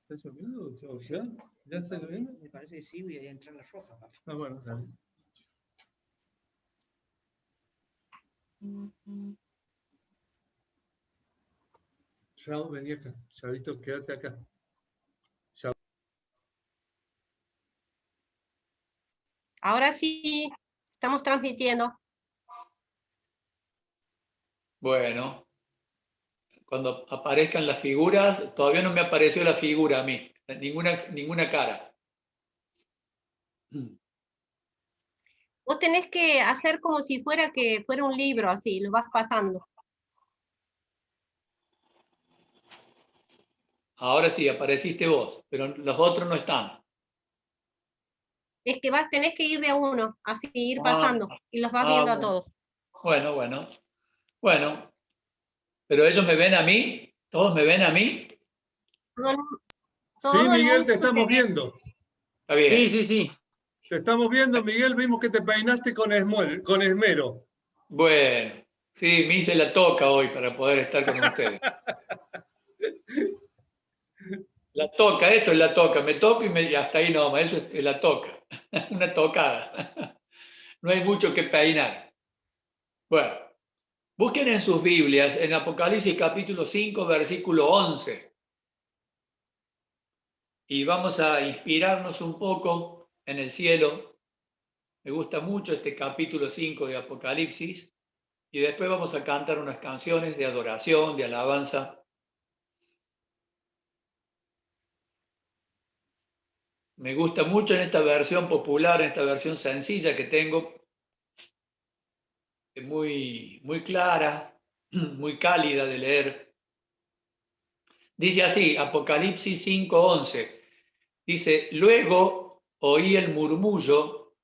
¿Está lloviendo? ¿Ya está lloviendo? Me parece que sí, voy a entrar la roja, papi. Ah, bueno, dale. Chao, vení acá. Chavito, quédate acá. Chao. Ahora sí, estamos transmitiendo. Bueno, cuando aparezcan las figuras, todavía no me apareció la figura a mí, ninguna cara. Vos tenés que hacer como si fuera que fuera un libro, así, lo vas pasando. Ahora sí, apareciste vos, pero los otros no están. Es que tenés que ir de a uno, así, ir pasando, y los vas viendo a todos. Bueno, pero ellos me ven a mí, todos me ven a mí. Sí, Miguel, te estamos viendo. Está bien. Sí. Te estamos viendo, Miguel, vimos que te peinaste con esmero. Bueno, sí, me hice la toca hoy para poder estar con ustedes. La toca, esto es la toca, me toco y hasta ahí nomás, eso es la toca, una tocada. No hay mucho que peinar. Bueno, busquen en sus Biblias, en Apocalipsis capítulo 5, versículo 11. Y vamos a inspirarnos un poco en el cielo. Me gusta mucho este capítulo 5 de Apocalipsis. Y después vamos a cantar unas canciones de adoración, de alabanza. Me gusta mucho en esta versión popular, en esta versión sencilla que tengo, muy, muy clara, muy cálida de leer. Dice así, Apocalipsis 5:11. Dice, luego oí el murmullo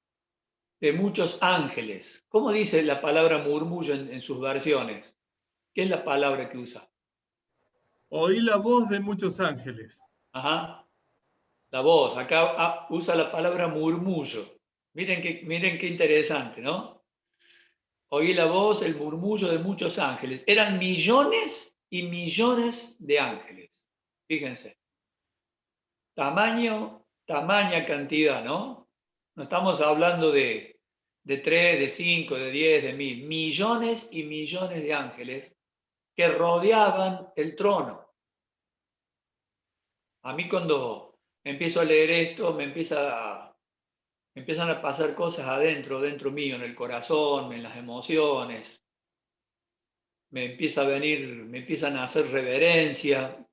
de muchos ángeles. ¿Cómo dice la palabra murmullo en sus versiones? ¿Qué es la palabra que usa? Oí la voz de muchos ángeles. Ajá. La voz, acá usa la palabra murmullo. Miren qué interesante, ¿no? Oí la voz, el murmullo de muchos ángeles. Eran millones y millones de ángeles. Fíjense. Tamaña cantidad, ¿no? No estamos hablando de 3, de 5, de 10, de 1000. Millones y millones de ángeles que rodeaban el trono. A mí cuando empiezo a leer esto, me empiezan a pasar cosas dentro mío, en el corazón, en las emociones. Me empiezan a hacer reverencia,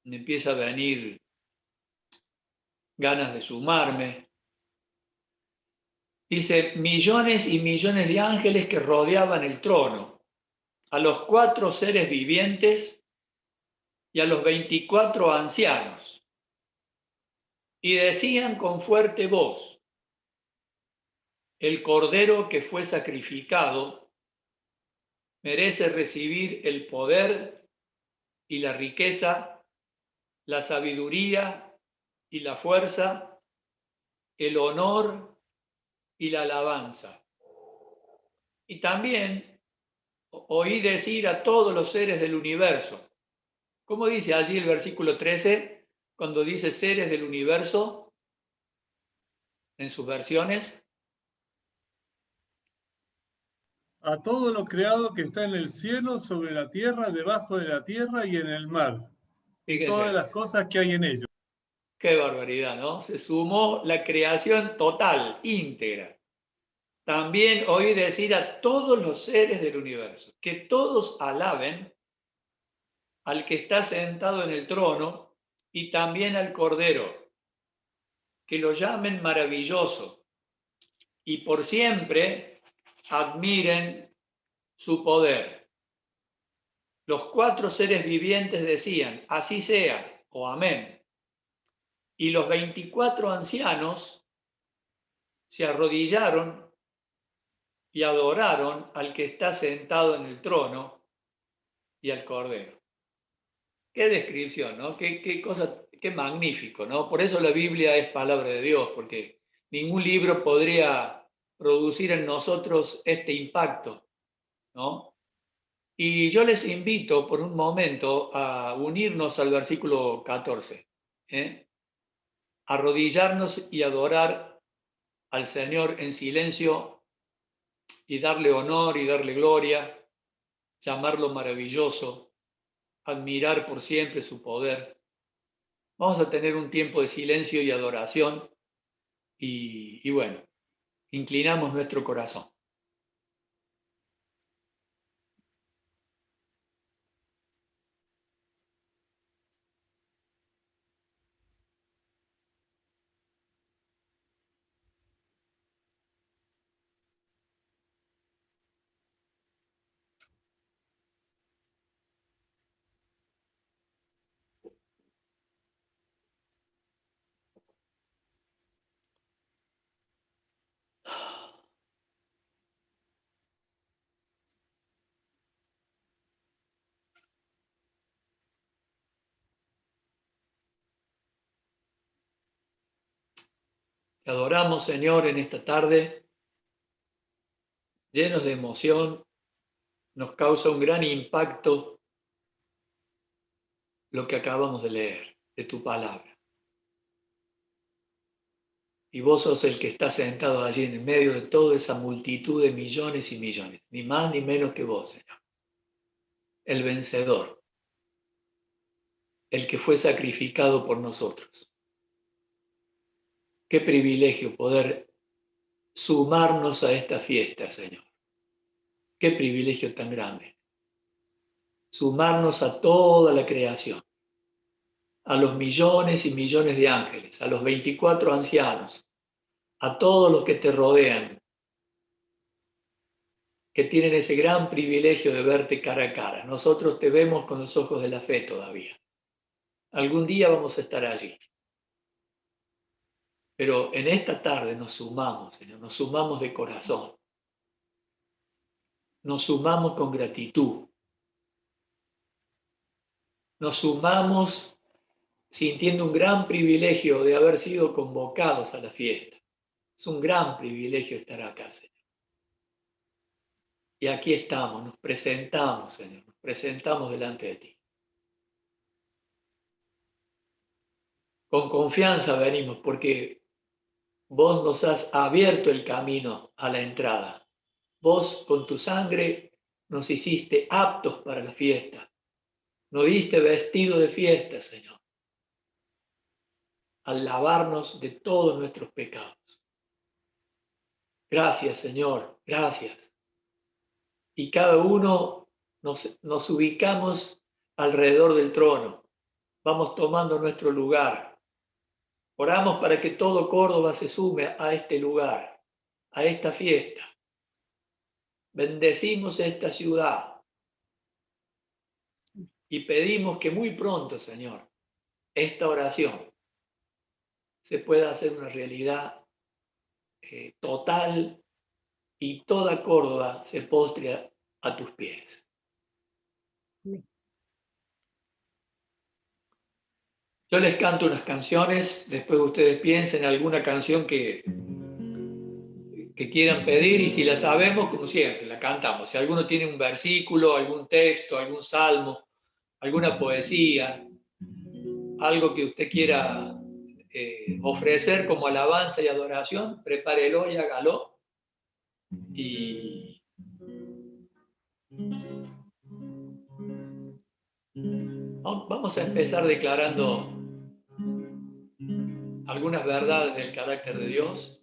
me empieza a venir ganas de sumarme. Dice, millones y millones de ángeles que rodeaban el trono, a los 4 seres vivientes y a los 24 ancianos. Y decían con fuerte voz, el cordero que fue sacrificado merece recibir el poder y la riqueza, la sabiduría y la fuerza, el honor y la alabanza. Y también oí decir a todos los seres del universo. ¿Cómo dice allí el versículo 13? Cuando dice seres del universo, en sus versiones. A todo lo creado que está en el cielo, sobre la tierra, debajo de la tierra y en el mar. Fíjense. Y todas las cosas que hay en ellos. Qué barbaridad, ¿no? Se sumó la creación total, íntegra. También oí decir a todos los seres del universo, que todos alaben al que está sentado en el trono y también al Cordero, que lo llamen maravilloso y por siempre admiren su poder. Los 4 seres vivientes decían, así sea, o amén. Y los 24 ancianos se arrodillaron y adoraron al que está sentado en el trono y al Cordero. Qué descripción, ¿no? Qué cosa, qué magnífico, ¿no? Por eso la Biblia es palabra de Dios, porque ningún libro podría producir en nosotros este impacto, ¿no? Y yo les invito por un momento a unirnos al versículo 14, arrodillarnos y adorar al Señor en silencio y darle honor y darle gloria, llamarlo maravilloso, admirar por siempre su poder. Vamos a tener un tiempo de silencio y adoración y bueno, inclinamos nuestro corazón. Te adoramos, Señor, en esta tarde, llenos de emoción. Nos causa un gran impacto lo que acabamos de leer de tu palabra. Y vos sos el que está sentado allí en medio de toda esa multitud de millones y millones, ni más ni menos que vos, Señor. El vencedor, el que fue sacrificado por nosotros. Qué privilegio poder sumarnos a esta fiesta, Señor. Qué privilegio tan grande. Sumarnos a toda la creación, a los millones y millones de ángeles, a los 24 ancianos, a todos los que te rodean, que tienen ese gran privilegio de verte cara a cara. Nosotros te vemos con los ojos de la fe todavía. Algún día vamos a estar allí. Pero en esta tarde nos sumamos, Señor, nos sumamos de corazón. Nos sumamos con gratitud. Nos sumamos sintiendo un gran privilegio de haber sido convocados a la fiesta. Es un gran privilegio estar acá, Señor. Y aquí estamos, nos presentamos, Señor, nos presentamos delante de ti. Con confianza venimos porque vos nos has abierto el camino a la entrada. Vos con tu sangre nos hiciste aptos para la fiesta. Nos diste vestido de fiesta, Señor, al lavarnos de todos nuestros pecados. Gracias, Señor, gracias. Y cada uno nos ubicamos alrededor del trono. Vamos tomando nuestro lugar. Oramos para que todo Córdoba se sume a este lugar, a esta fiesta. Bendecimos esta ciudad y pedimos que muy pronto, Señor, esta oración se pueda hacer una realidad total y toda Córdoba se postre a tus pies. Yo les canto unas canciones, después ustedes piensen en alguna canción que quieran pedir y si la sabemos, como siempre, la cantamos. Si alguno tiene un versículo, algún texto, algún salmo, alguna poesía, algo que usted quiera ofrecer como alabanza y adoración, prepárelo y hágalo. Y vamos a empezar declarando algunas verdades del carácter de Dios.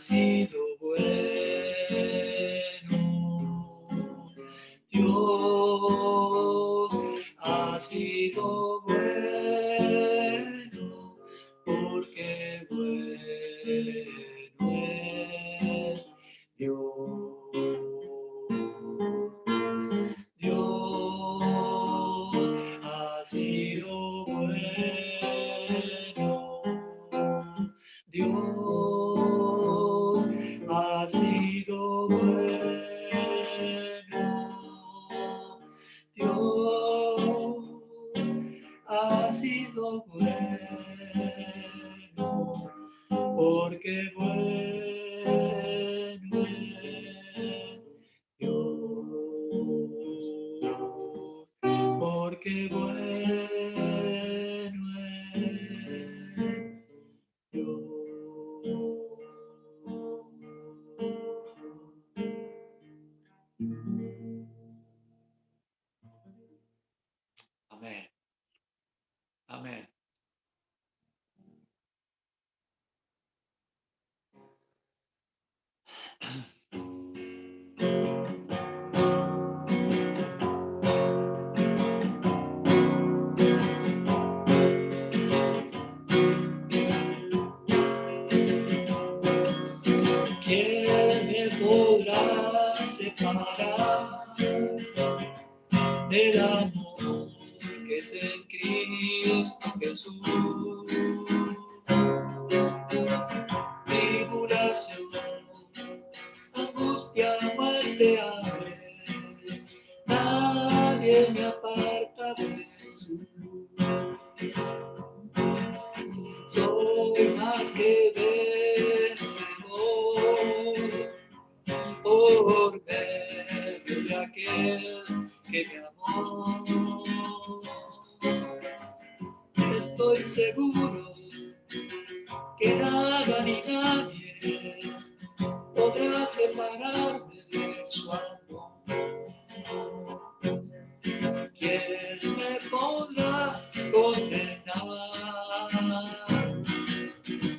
sido bueno. Dios ha sido bueno, porque bueno es Dios. Dios ha sido bueno. Dios ha sido bueno. Dios ha sido bueno, porque bueno es Dios, porque bueno es Dios. Amén. Amén. ¿Quién me podrá separar del amor que es en Cristo Jesús? Tribulación, angustia, muerte, hambre, nadie me aparta de Jesús. Soy más que vencedor por medio de aquel que me amó. Estoy seguro que nada ni nadie podrá separarme de su amor. ¿Quién me podrá condenar?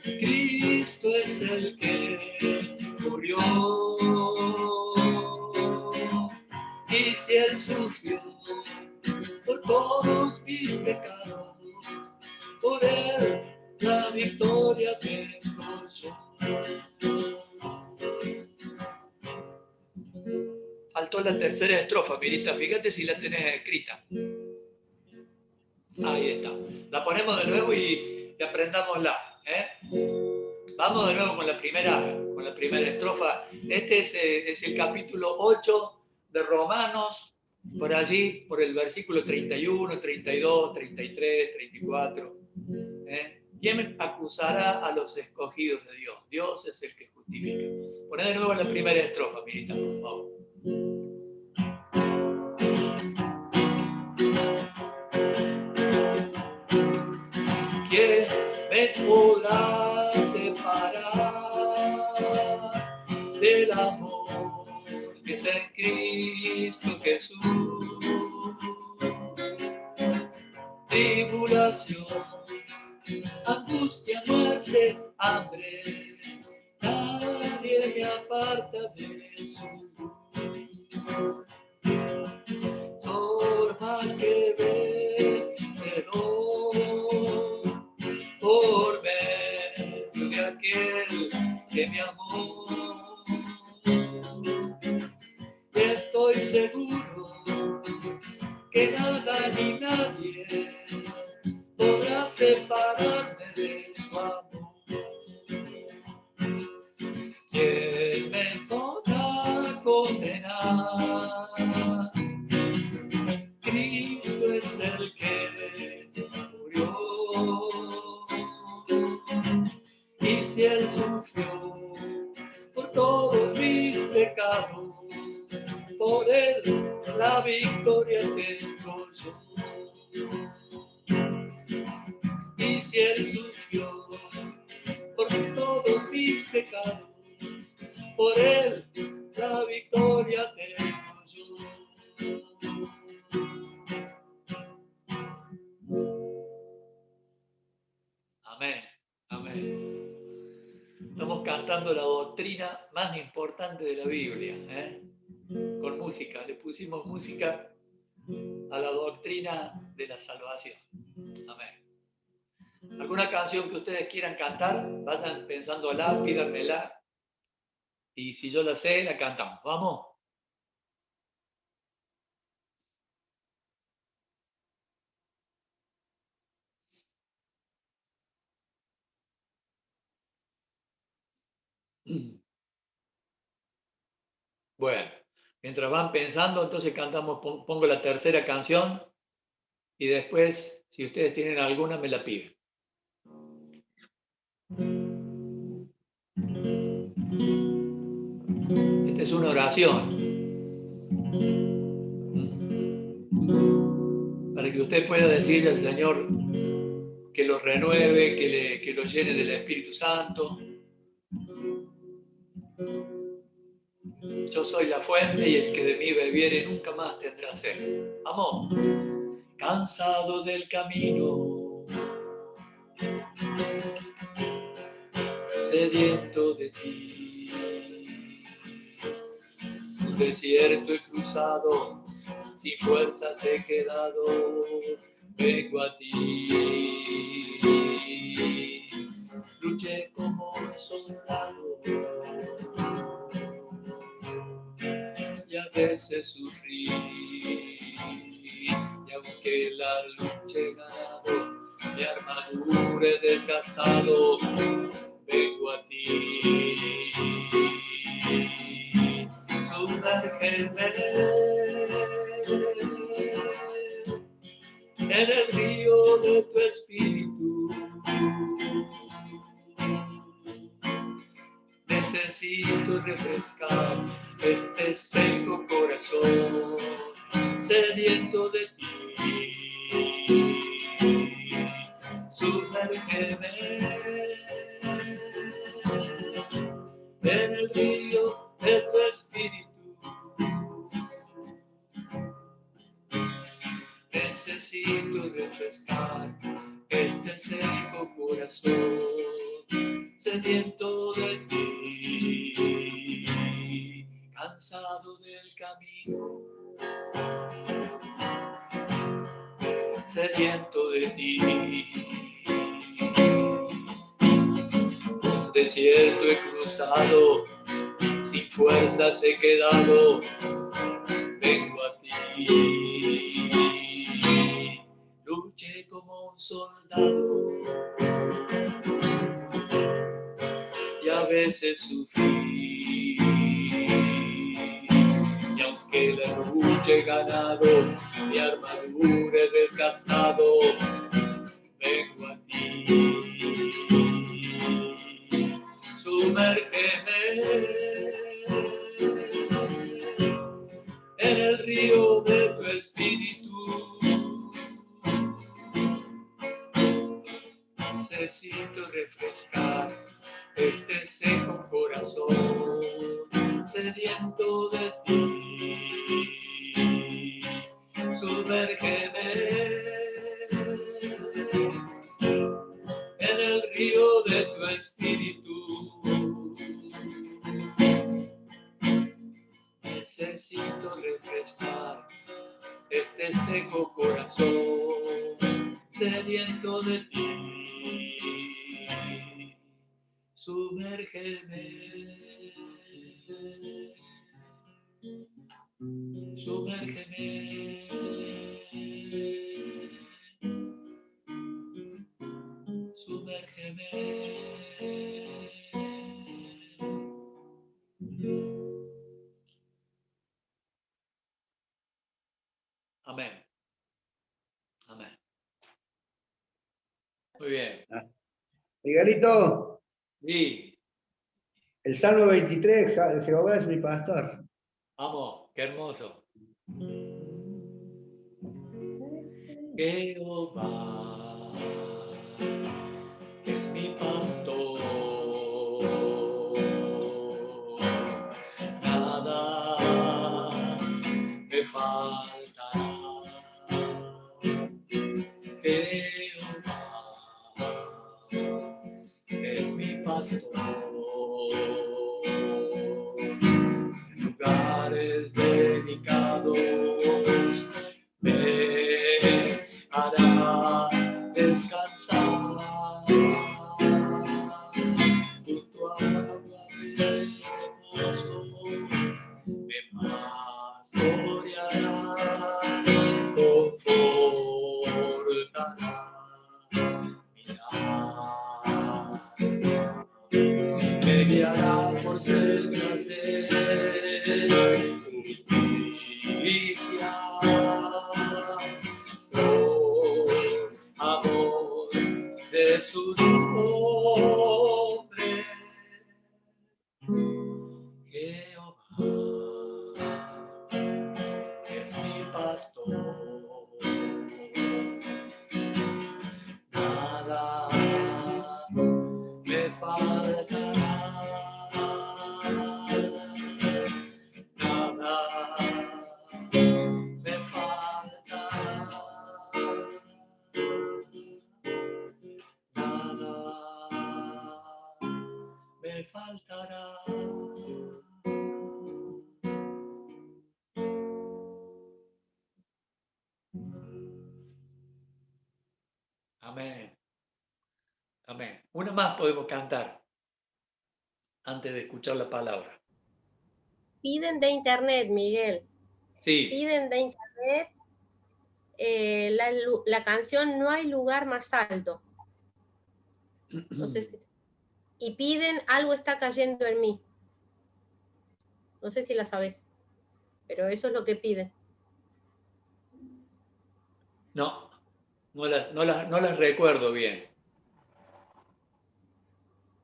Cristo es el que murió. Y si Él sufrió por todos mis pecados, por Él la victoria tengo yo. Faltó la tercera estrofa, Mirita, fíjate si la tenés escrita. Ahí está. La ponemos de nuevo y aprendámosla. Vamos de nuevo con la primera estrofa. Este es el capítulo 8 de Romanos, por allí, por el versículo 31, 32, 33, 34. ¿Quién acusará a los escogidos de Dios? Dios es el que justifica. Poné de nuevo la primera estrofa, Mirita, por favor. ¿Quién me podrá separar del amor que es en Cristo Jesús? Tribulación, angustia, muerte, hambre, nadie me aparta de su luz. Soy más que vencedor por medio de aquel que me amó. Estoy seguro que nada ni nadie podrá separarme de su amor. ¿Quién me podrá condenar? Cristo es el que murió. Y si Él sufrió por todos mis pecados, por Él la victoria tengo yo. Y si Él sufrió por todos mis pecados, por Él la victoria tengo yo. Amén, amén. Estamos cantando la doctrina más importante de la Biblia, ¿eh? Con música, le pusimos música a la doctrina de la salvación. Amén. ¿Alguna canción que ustedes quieran cantar? Vayan pensándola, pídanmela. Y si yo la sé, la cantamos. ¿Vamos? Bueno, mientras van pensando, entonces cantamos, pongo la tercera canción y después, si ustedes tienen alguna, me la piden. Esta es una oración para que usted pueda decirle al Señor que lo renueve, que lo llene del Espíritu Santo. Yo soy la fuente y el que de mí bebiere nunca más tendrá sed. Vamos. Cansado del camino, sediento de ti, un desierto he cruzado, sin fuerzas he quedado, vengo a ti. Luché como un soldado y a veces sufrí, y aunque la lucha he ganado, mi armadura he desgastado, vengo a ti. Sumérgeme en el río de tu espíritu. Necesito refrescar este seco corazón, sediento de ti. Sumérgeme en el río de tu espíritu. Necesito refrescar este seco corazón, sediento de ti, cansado del camino, sediento de ti. Un desierto he cruzado, sin fuerzas he quedado, vengo a ti. Luché como un soldado y a veces sufrí, y aunque la lucha he ganado, mi armadura he desgastado, vengo a ti. Sumérgeme en el río de tu espíritu. Necesito refrescar este seco corazón, sediento de ti. Sumérgeme en el río de tu espíritu. Necesito refrescar este seco corazón, sediento de ti. Sumérgeme, sumérgeme, sumérgeme. Amén. Amén. Muy bien. Miguelito, Sí, el Salmo 23, Jehová es mi pastor. vamos, qué hermoso. Jehová es mi pastor, nada me faltará. Jehová es mi pastor, guiará por sendas de justicia, por amor de su nombre. Jehová es mi pastor, nada me faltará, nada me faltará, nada me faltará. Amén. Amén. Una más podemos cantar antes de escuchar la palabra. Piden de internet, Miguel. Sí. Piden de internet la canción No hay lugar más alto. No sé si... Y piden Algo está cayendo en mí. No sé si la sabes, pero eso es lo que piden. No las recuerdo bien.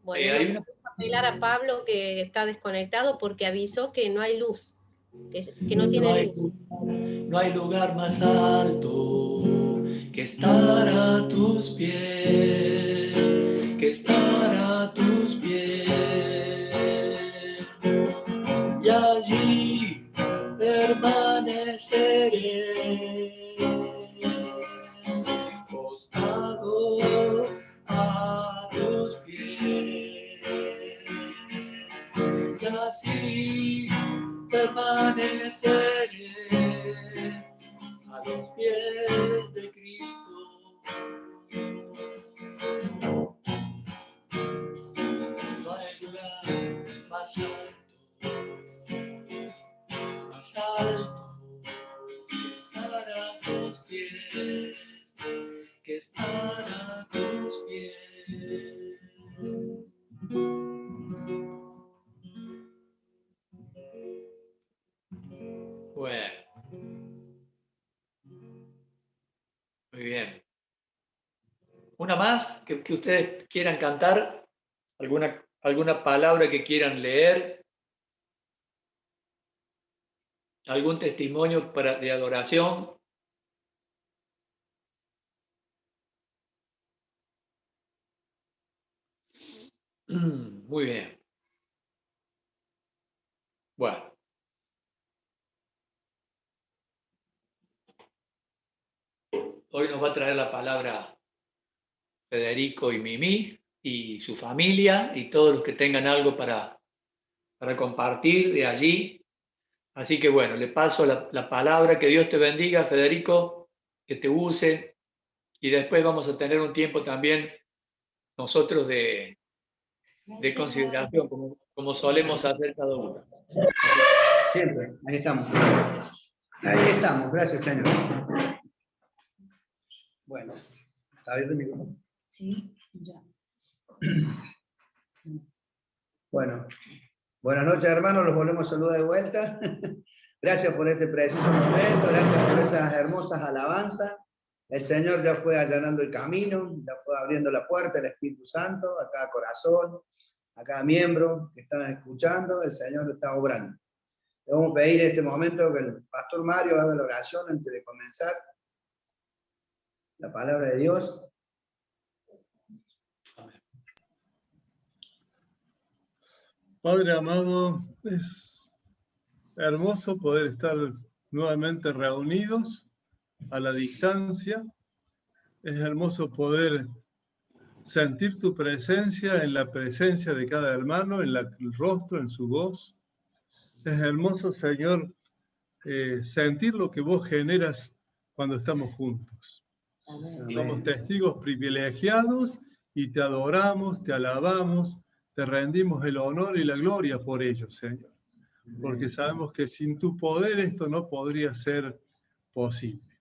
Bueno, hay no una... podemos apelar a Pablo que está desconectado porque avisó que no hay luz, que no tiene luz. No hay lugar más alto que estar a tus pies, que estar a tus pies. Y allí permaneceré, postrado a tus pies. Y así permaneceré a los pies de Cristo. No hay lugar más alto que estar a tus pies, que estar a tus pies. Bueno, muy bien. Una más que ustedes quieran cantar, alguna palabra que quieran leer, algún testimonio de adoración. Muy bien. Bueno. Hoy nos va a traer la palabra Federico y Mimi y su familia y todos los que tengan algo para compartir de allí. Así que bueno, le paso la palabra. Que Dios te bendiga, Federico, que te use. Y después vamos a tener un tiempo también nosotros de consideración, como solemos hacer cada uno. Siempre, ahí estamos. Ahí estamos, gracias, Señor. Bueno, ¿está abierto el micrófono? Sí, ya. Bueno, buenas noches, hermanos, los volvemos a saludar de vuelta. Gracias por este preciso momento, gracias por esas hermosas alabanzas. El Señor ya fue allanando el camino, ya fue abriendo la puerta, el Espíritu Santo, a cada corazón, a cada miembro que están escuchando, el Señor está obrando. Le vamos a pedir en este momento que el pastor Mario haga la oración antes de comenzar la palabra de Dios. Padre amado, es hermoso poder estar nuevamente reunidos a la distancia. Es hermoso poder sentir tu presencia en la presencia de cada hermano, en el rostro, en su voz. Es hermoso, Señor, sentir lo que vos generas cuando estamos juntos. Amén. Somos testigos privilegiados y te adoramos, te alabamos, te rendimos el honor y la gloria por ello, Señor. Porque sabemos que sin tu poder esto no podría ser posible.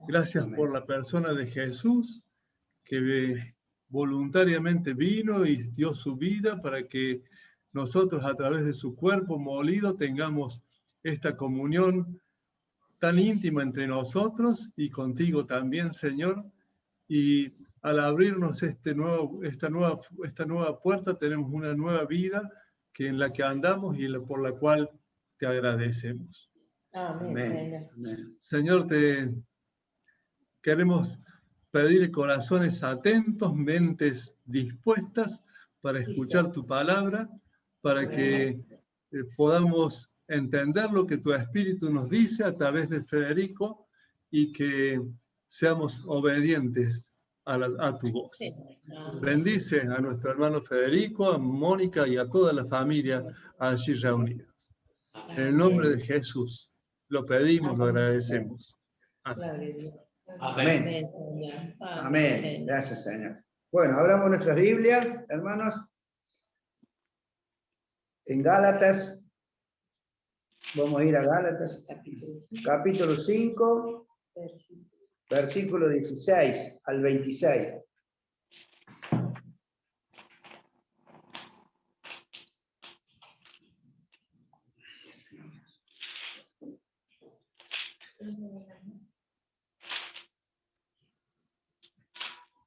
Gracias por la persona de Jesús, que voluntariamente vino y dio su vida para que nosotros a través de su cuerpo molido tengamos esta comunión tan íntima entre nosotros y contigo también, Señor. Y al abrirnos esta nueva puerta, tenemos una nueva vida en la que andamos y por la cual te agradecemos. Amén. Señor, te queremos pedir corazones atentos, mentes dispuestas para escuchar tu palabra, para que podamos entender lo que tu Espíritu nos dice a través de Federico y que seamos obedientes a tu voz. Bendice a nuestro hermano Federico, a Mónica y a toda la familia allí reunidas. En el nombre de Jesús lo pedimos, lo agradecemos. Amén. Amén. Amén. Gracias, Señor. Bueno, abramos nuestras Biblias, hermanos. En Gálatas, vamos a ir a Gálatas, capítulo 5, versículo 16 al 26.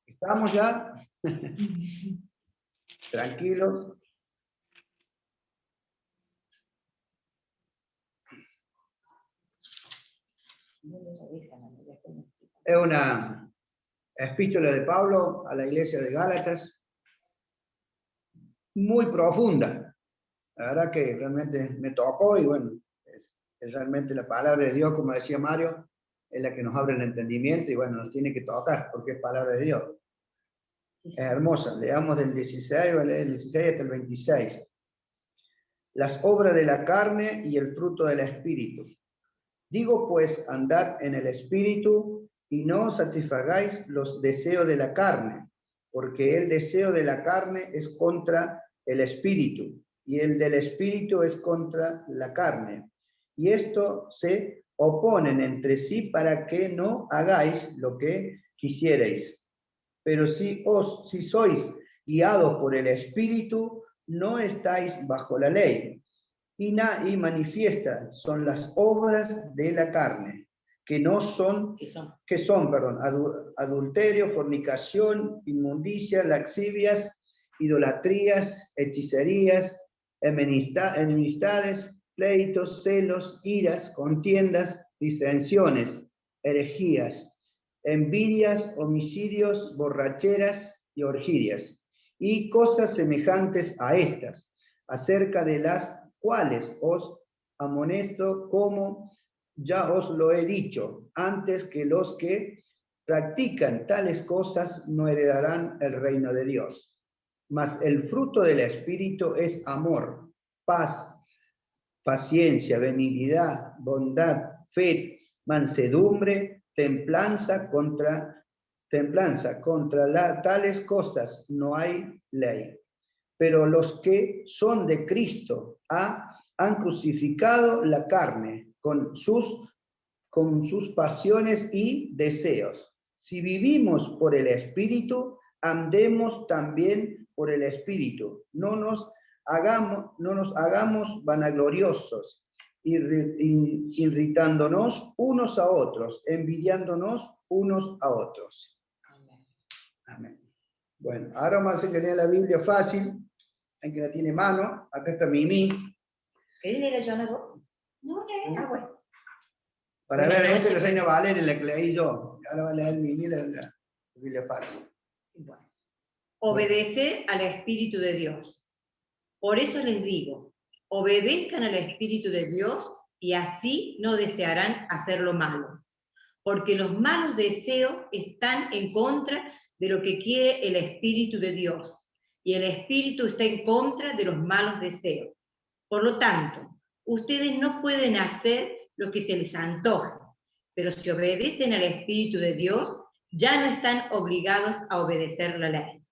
¿Estamos ya? Tranquilo. Es una epístola de Pablo a la iglesia de Gálatas, muy profunda. La verdad que realmente me tocó y bueno, es realmente la palabra de Dios, como decía Mario, es la que nos abre el entendimiento y bueno, nos tiene que tocar porque es palabra de Dios. Es hermosa. Leamos del 16, ¿vale? Del 16 hasta el 26. Las obras de la carne y el fruto del espíritu. Digo pues, andad en el espíritu y no satisfagáis los deseos de la carne, porque el deseo de la carne es contra el espíritu, y el del espíritu es contra la carne. Y esto se oponen entre sí para que no hagáis lo que quisierais. Pero si sois guiados por el espíritu, no estáis bajo la ley. Y manifiestas son las obras de la carne, que son adulterio, fornicación, inmundicia, lascivias, idolatrías, hechicerías, enemistades, pleitos, celos, iras, contiendas, disensiones, herejías, envidias, homicidios, borracheras y orgías, y cosas semejantes a estas, acerca de las cuales os amonesto, como ya os lo he dicho, antes, que los que practican tales cosas no heredarán el reino de Dios. Mas el fruto del Espíritu es amor, paz, paciencia, benignidad, bondad, fe, mansedumbre, templanza. Contra tales cosas no hay ley. Pero los que son de Cristo han crucificado la carne con sus pasiones y deseos. Si vivimos por el Espíritu, andemos también por el Espíritu. No nos hagamos vanagloriosos, irritándonos unos a otros, envidiándonos unos a otros. Amén. Bueno, ahora vamos a hacer que lea la Biblia fácil. En que la tiene mano. Acá está Mimi. ¿Querés leer yo algo? No, bueno. Para ver, esta es la Reina Valeria, la que leí yo. Ahora va a leer Mimi la Biblia fácil. Bueno. Obedecer al Espíritu de Dios. Por eso les digo, obedezcan al Espíritu de Dios y así no desearán hacer lo malo. Porque los malos deseos están en contra de lo que quiere el Espíritu de Dios. Y el Espíritu está en contra de los malos deseos. Por lo tanto, ustedes no pueden hacer lo que se les antoje, pero si obedecen al Espíritu de Dios, ya no están obligados a obedecer la ley.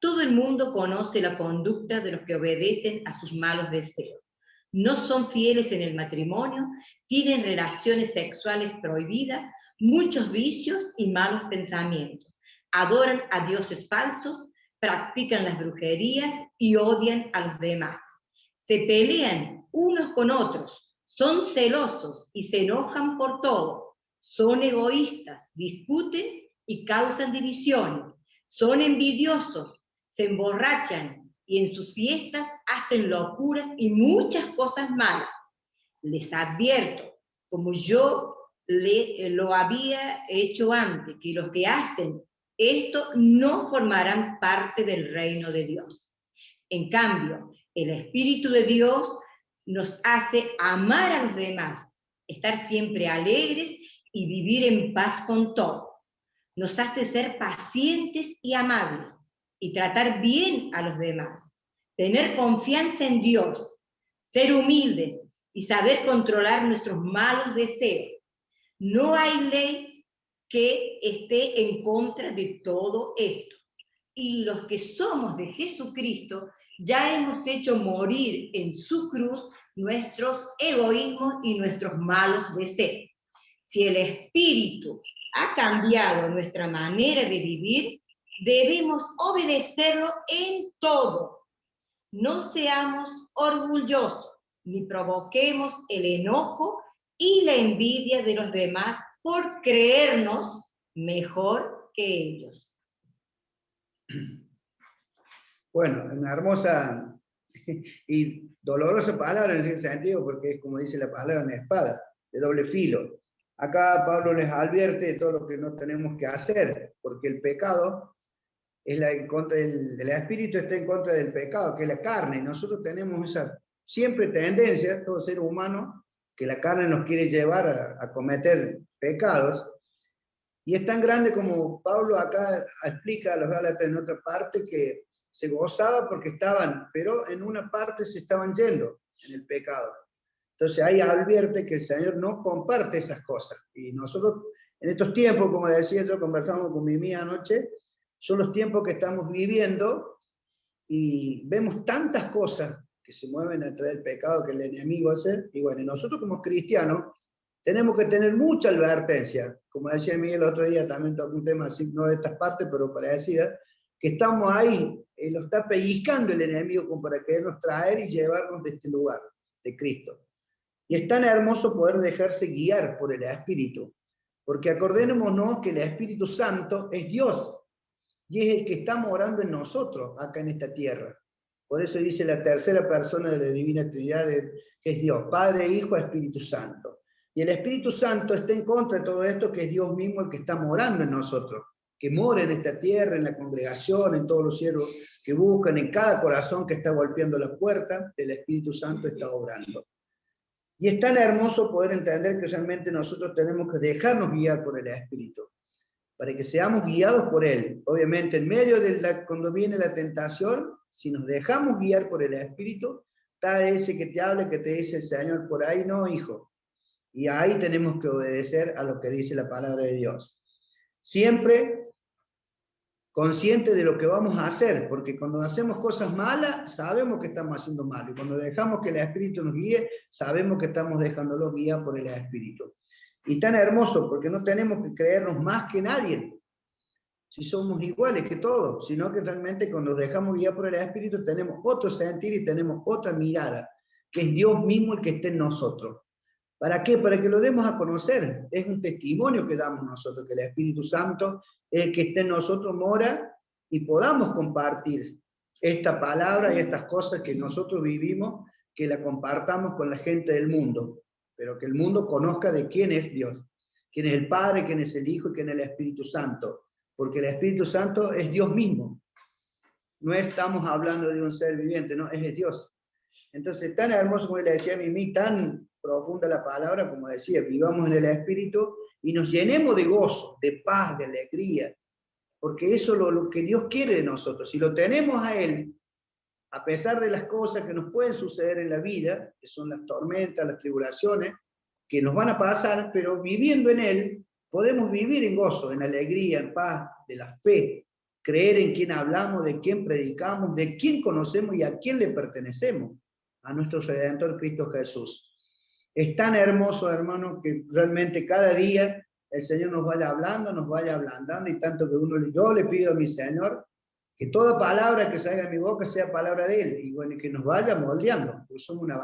Todo el mundo conoce la conducta de los que obedecen a sus malos deseos. No son fieles en el matrimonio, tienen relaciones sexuales prohibidas, muchos vicios y malos pensamientos. Adoran a dioses falsos, practican las brujerías y odian a los demás. Se pelean unos con otros, son celosos y se enojan por todo. Son egoístas, discuten y causan divisiones. Son envidiosos, se emborrachan y en sus fiestas hacen locuras y muchas cosas malas. Les advierto, como yo lo había hecho antes, que los que hacen esto no formarán parte del reino de Dios. En cambio, el Espíritu de Dios nos hace amar a los demás, estar siempre alegres y vivir en paz con todo. Nos hace ser pacientes y amables y tratar bien a los demás, tener confianza en Dios, ser humildes y saber controlar nuestros malos deseos. No hay ley que esté en contra de todo esto. Y los que somos de Jesucristo ya hemos hecho morir en su cruz nuestros egoísmos y nuestros malos deseos. Si el Espíritu ha cambiado nuestra manera de vivir, debemos obedecerlo en todo. No seamos orgullosos, ni provoquemos el enojo y la envidia de los demás por creernos mejor que ellos. Bueno, una hermosa y dolorosa palabra en ese sentido, porque es como dice la palabra, una espada de doble filo. Acá Pablo les advierte de todo lo que no tenemos que hacer, porque el pecado es en contra el espíritu está en contra del pecado, que es la carne. Nosotros tenemos esa siempre tendencia, todo ser humano, que la carne nos quiere llevar a cometer pecados. Y es tan grande como Pablo acá explica a los Gálatas en otra parte, que se gozaba porque estaban, pero en una parte se estaban yendo en el pecado. Entonces ahí advierte que el Señor no comparte esas cosas. Y nosotros en estos tiempos, como decía yo, conversamos con Mimi anoche, son los tiempos que estamos viviendo y vemos tantas cosas que se mueven a través del pecado que el enemigo hace. Y bueno, nosotros como cristianos tenemos que tener mucha advertencia. Como decía Miguel el otro día, también tocó un tema así, no de estas partes, pero parecida, que estamos ahí, lo está pellizcando el enemigo como para querernos traer y llevarnos de este lugar, de Cristo. Y es tan hermoso poder dejarse guiar por el Espíritu, porque acordémonos que el Espíritu Santo es Dios, y es el que está morando en nosotros, acá en esta tierra. Por eso dice la tercera persona de la Divina Trinidad, que es Dios, Padre, Hijo, Espíritu Santo. Y el Espíritu Santo está en contra de todo esto, que es Dios mismo el que está morando en nosotros, que mora en esta tierra, en la congregación, en todos los siervos que buscan, en cada corazón que está golpeando la puerta, el Espíritu Santo está obrando. Y es tan hermoso poder entender que realmente nosotros tenemos que dejarnos guiar por el Espíritu, para que seamos guiados por Él. Obviamente, en medio de cuando viene la tentación, si nos dejamos guiar por el Espíritu, está ese que te habla, que te dice el Señor, por ahí no, hijo. Y ahí tenemos que obedecer a lo que dice la palabra de Dios. Siempre consciente de lo que vamos a hacer, porque cuando hacemos cosas malas, sabemos que estamos haciendo mal, y cuando dejamos que el Espíritu nos guíe, sabemos que estamos dejándolos guiar por el Espíritu. Y tan hermoso, porque no tenemos que creernos más que nadie, si somos iguales que todos, sino que realmente cuando nos dejamos guiar por el Espíritu, tenemos otro sentir y tenemos otra mirada, que es Dios mismo el que esté en nosotros. ¿Para qué? Para que lo demos a conocer. Es un testimonio que damos nosotros, que el Espíritu Santo, el que esté en nosotros, mora, y podamos compartir esta palabra y estas cosas que nosotros vivimos, que la compartamos con la gente del mundo, pero que el mundo conozca de quién es Dios, quién es el Padre, quién es el Hijo y quién es el Espíritu Santo, porque el Espíritu Santo es Dios mismo. No estamos hablando de un ser viviente, no, es de Dios. Entonces, tan hermoso como le decía a Mimi, tan profunda la palabra, como decía, vivamos en el Espíritu y nos llenemos de gozo, de paz, de alegría, porque eso es lo que Dios quiere de nosotros. Si lo tenemos a Él, a pesar de las cosas que nos pueden suceder en la vida, que son las tormentas, las tribulaciones, que nos van a pasar, pero viviendo en Él, podemos vivir en gozo, en alegría, en paz, de la fe, creer en quién hablamos, de quién predicamos, de quién conocemos y a quién le pertenecemos, a nuestro Redentor Cristo Jesús. Es tan hermoso, hermano, que realmente cada día el Señor nos vaya hablando, nos vaya ablandando, y tanto que yo le pido a mi Señor Que toda palabra que salga de mi boca sea palabra de Él, y bueno, que nos vaya moldeando, porque somos una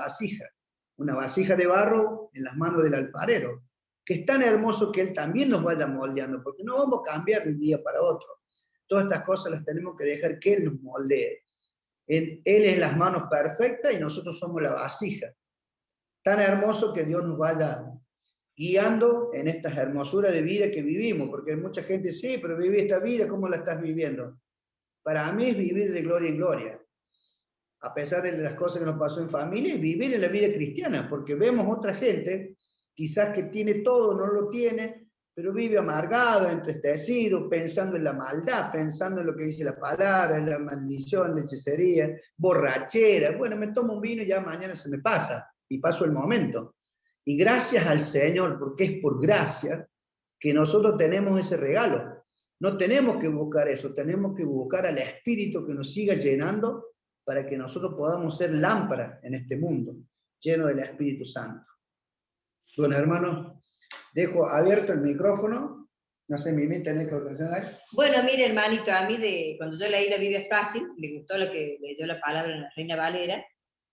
vasija de barro en las manos del alfarero, que es tan hermoso que Él también nos vaya moldeando, porque no vamos a cambiar de un día para otro. Todas estas cosas las tenemos que dejar que Él nos moldee. Él es las manos perfectas y nosotros somos la vasija. Tan hermoso que Dios nos vaya guiando en estas hermosuras de vida que vivimos, porque mucha gente dice, sí, pero viví esta vida, ¿cómo la estás viviendo? Para mí es vivir de gloria en gloria. A pesar de las cosas que nos pasó en familia, es vivir en la vida cristiana, porque vemos otra gente, quizás que tiene todo, no lo tiene, pero vive amargado, entristecido, pensando en la maldad, pensando en lo que dice la palabra, en la maldición, la hechicería, borrachera. Bueno, me tomo un vino y ya mañana se me pasa, y paso el momento. Y gracias al Señor, porque es por gracia que nosotros tenemos ese regalo. No tenemos que buscar eso, tenemos que buscar al Espíritu que nos siga llenando para que nosotros podamos ser lámparas en este mundo, lleno del Espíritu Santo. Bueno, hermanos, dejo abierto el micrófono. No sé, Mimi, ¿tenés que organizar? Bueno, mire, hermanito, a mí cuando yo leí La Biblia es fácil, me gustó lo que leyó la palabra en la Reina Valera.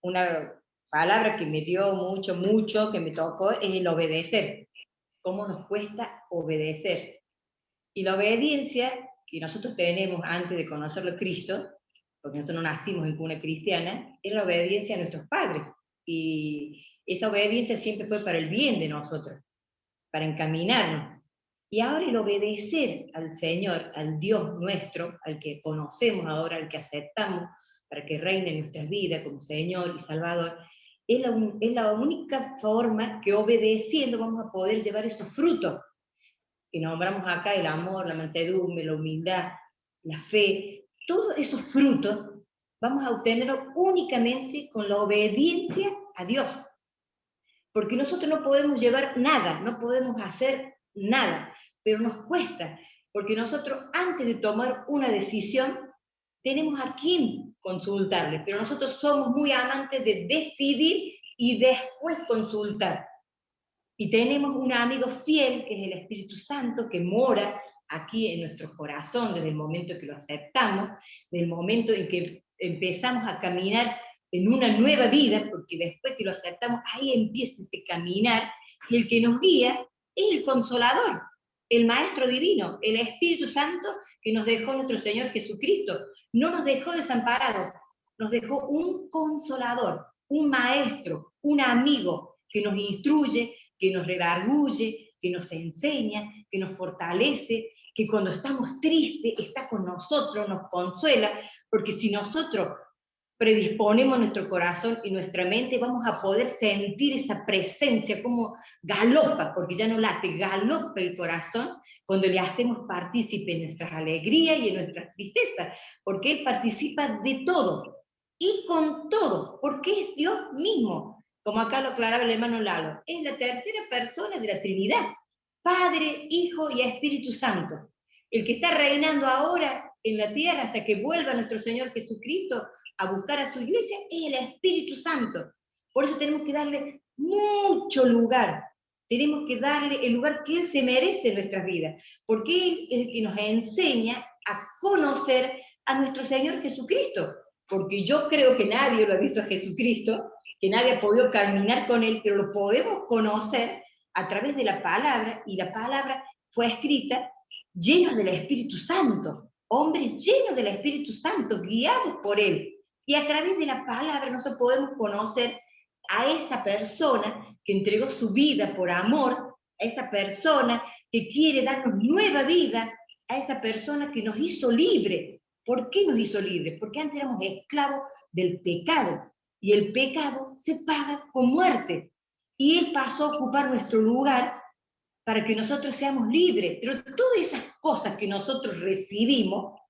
Una palabra que me dio mucho, que me tocó, es el obedecer. ¿Cómo nos cuesta obedecer? Y la obediencia que nosotros tenemos antes de conocerlo a Cristo, porque nosotros no nacimos en cuna cristiana, es la obediencia a nuestros padres. Y esa obediencia siempre fue para el bien de nosotros, para encaminarnos. Y ahora el obedecer al Señor, al Dios nuestro, al que conocemos ahora, al que aceptamos, para que reine en nuestras vidas como Señor y Salvador, es la única forma que obedeciendo vamos a poder llevar esos frutos que nombramos acá, el amor, la mansedumbre, la humildad, la fe. Todos esos frutos vamos a obtenerlos únicamente con la obediencia a Dios. Porque nosotros no podemos llevar nada, no podemos hacer nada, pero nos cuesta, porque nosotros antes de tomar una decisión tenemos a quién consultarle, pero nosotros somos muy amantes de decidir y después consultar. Y tenemos un amigo fiel, que es el Espíritu Santo, que mora aquí en nuestro corazón desde el momento en que lo aceptamos, desde el momento en que empezamos a caminar en una nueva vida, porque después que lo aceptamos, ahí empieza ese caminar, y el que nos guía es el Consolador, el Maestro Divino, el Espíritu Santo que nos dejó nuestro Señor Jesucristo. No nos dejó desamparados, nos dejó un Consolador, un Maestro, un amigo que nos instruye, que nos redarguye, que nos enseña, que nos fortalece, que cuando estamos tristes está con nosotros, nos consuela, porque si nosotros predisponemos nuestro corazón y nuestra mente, vamos a poder sentir esa presencia como galopa, porque ya no late, galopa el corazón cuando le hacemos partícipe en nuestras alegrías y en nuestras tristezas, porque Él participa de todo y con todo, porque es Dios mismo, como acá lo aclaraba el hermano Lalo, es la tercera persona de la Trinidad, Padre, Hijo y Espíritu Santo, el que está reinando ahora en la tierra hasta que vuelva nuestro Señor Jesucristo a buscar a su iglesia, es el Espíritu Santo. Por eso tenemos que darle mucho lugar, tenemos que darle el lugar que Él se merece en nuestras vidas, porque Él es el que nos enseña a conocer a nuestro Señor Jesucristo, porque yo creo que nadie lo ha visto a Jesucristo, que nadie ha podido caminar con Él, pero lo podemos conocer a través de la palabra, y la palabra fue escrita llenos del Espíritu Santo, hombres llenos del Espíritu Santo, guiados por Él. Y a través de la palabra nosotros podemos conocer a esa persona que entregó su vida por amor, a esa persona que quiere darnos nueva vida, a esa persona que nos hizo libre. ¿Por qué nos hizo libre? Porque antes éramos esclavos del pecado, y el pecado se paga con muerte. Y Él pasó a ocupar nuestro lugar para que nosotros seamos libres. Pero todas esas cosas que nosotros recibimos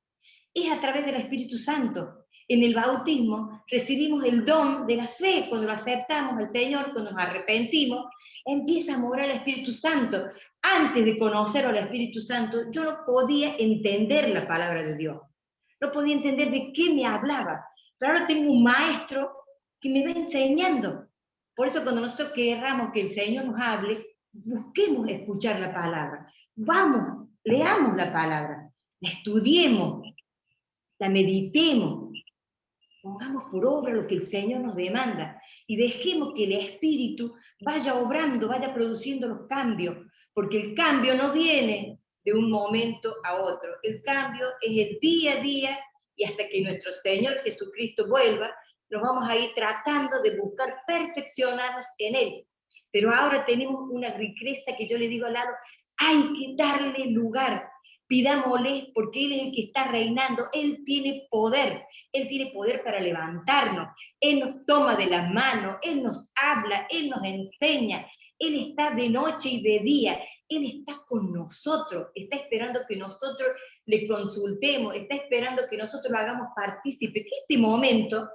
es a través del Espíritu Santo. En el bautismo recibimos el don de la fe, cuando lo aceptamos al Señor, cuando nos arrepentimos, empieza a morar el Espíritu Santo. Antes de conocer al Espíritu Santo, yo no podía entender la palabra de Dios. No podía entender de qué me hablaba. Pero ahora tengo un maestro que me va enseñando. Por eso cuando nosotros querramos que el Señor nos hable, busquemos escuchar la palabra. Vamos, leamos la palabra, la estudiemos. la meditemos, pongamos por obra lo que el Señor nos demanda y dejemos que el Espíritu vaya obrando, vaya produciendo los cambios, porque el cambio no viene de un momento a otro, el cambio es el día a día y hasta que nuestro Señor Jesucristo vuelva, nos vamos a ir tratando de buscar perfeccionarnos en Él. Pero ahora tenemos una riqueza que yo le digo al lado, hay que darle lugar, pidámosle, porque Él es el que está reinando, Él tiene poder para levantarnos, Él nos toma de la mano, Él nos habla, Él nos enseña, Él está de noche y de día, Él está con nosotros, está esperando que nosotros le consultemos, está esperando que nosotros lo hagamos partícipe, que este momento,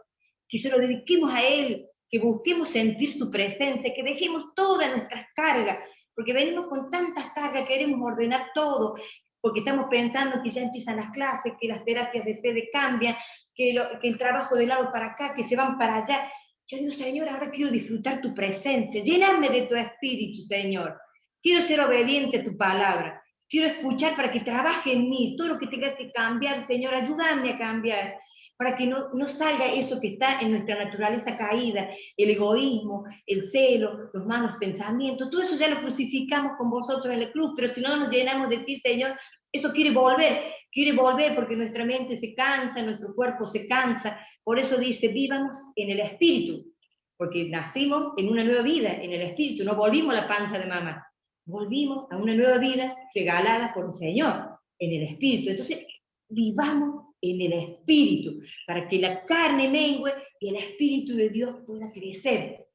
que se lo dediquemos a Él, que busquemos sentir su presencia, que dejemos todas nuestras cargas, porque venimos con tantas cargas, queremos ordenar todo, porque estamos pensando que ya empiezan las clases, que las terapias de fe cambian, que el trabajo de lado para acá, que se van para allá. Yo digo, Señor, ahora quiero disfrutar tu presencia, lléname de tu espíritu, Señor. Quiero ser obediente a tu palabra, quiero escuchar para que trabaje en mí, todo lo que tenga que cambiar, Señor, ayúdame a cambiar, para que no salga eso que está en nuestra naturaleza caída, el egoísmo, el celo, los malos pensamientos, todo eso ya lo crucificamos con vosotros en la cruz, pero si no nos llenamos de ti, Señor, eso quiere volver porque nuestra mente se cansa, nuestro cuerpo se cansa, por eso dice, vivamos en el Espíritu, porque nacimos en una nueva vida, en el Espíritu, no volvimos a la panza de mamá, volvimos a una nueva vida regalada por el Señor, en el Espíritu, entonces vivamos en el Espíritu, para que la carne mengue y el Espíritu de Dios pueda crecer,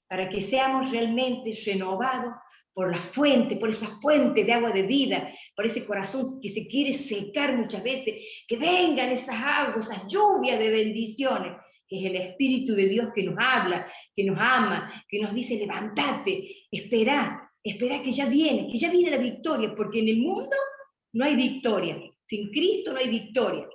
para que seamos realmente renovados por la fuente, por esa fuente de agua de vida, por ese corazón que se quiere secar muchas veces, que vengan esas aguas, esas lluvias de bendiciones, que es el Espíritu de Dios que nos habla, que nos ama, que nos dice, levántate, espera que ya viene la victoria, porque en el mundo no hay victoria, sin Cristo no hay victoria,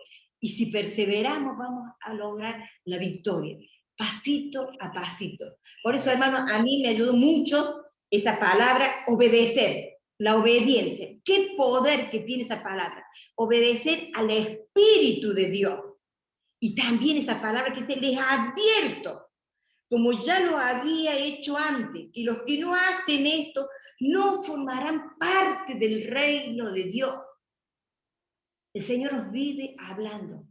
y si perseveramos vamos a lograr la victoria, pasito a pasito. Por eso, hermanos, a mí me ayudó mucho esa palabra, obedecer, la obediencia. ¿Qué poder que tiene esa palabra? Obedecer al Espíritu de Dios. Y también esa palabra que dice, les advierto, como ya lo había hecho antes, que los que no hacen esto no formarán parte del reino de Dios. El Señor nos vive hablando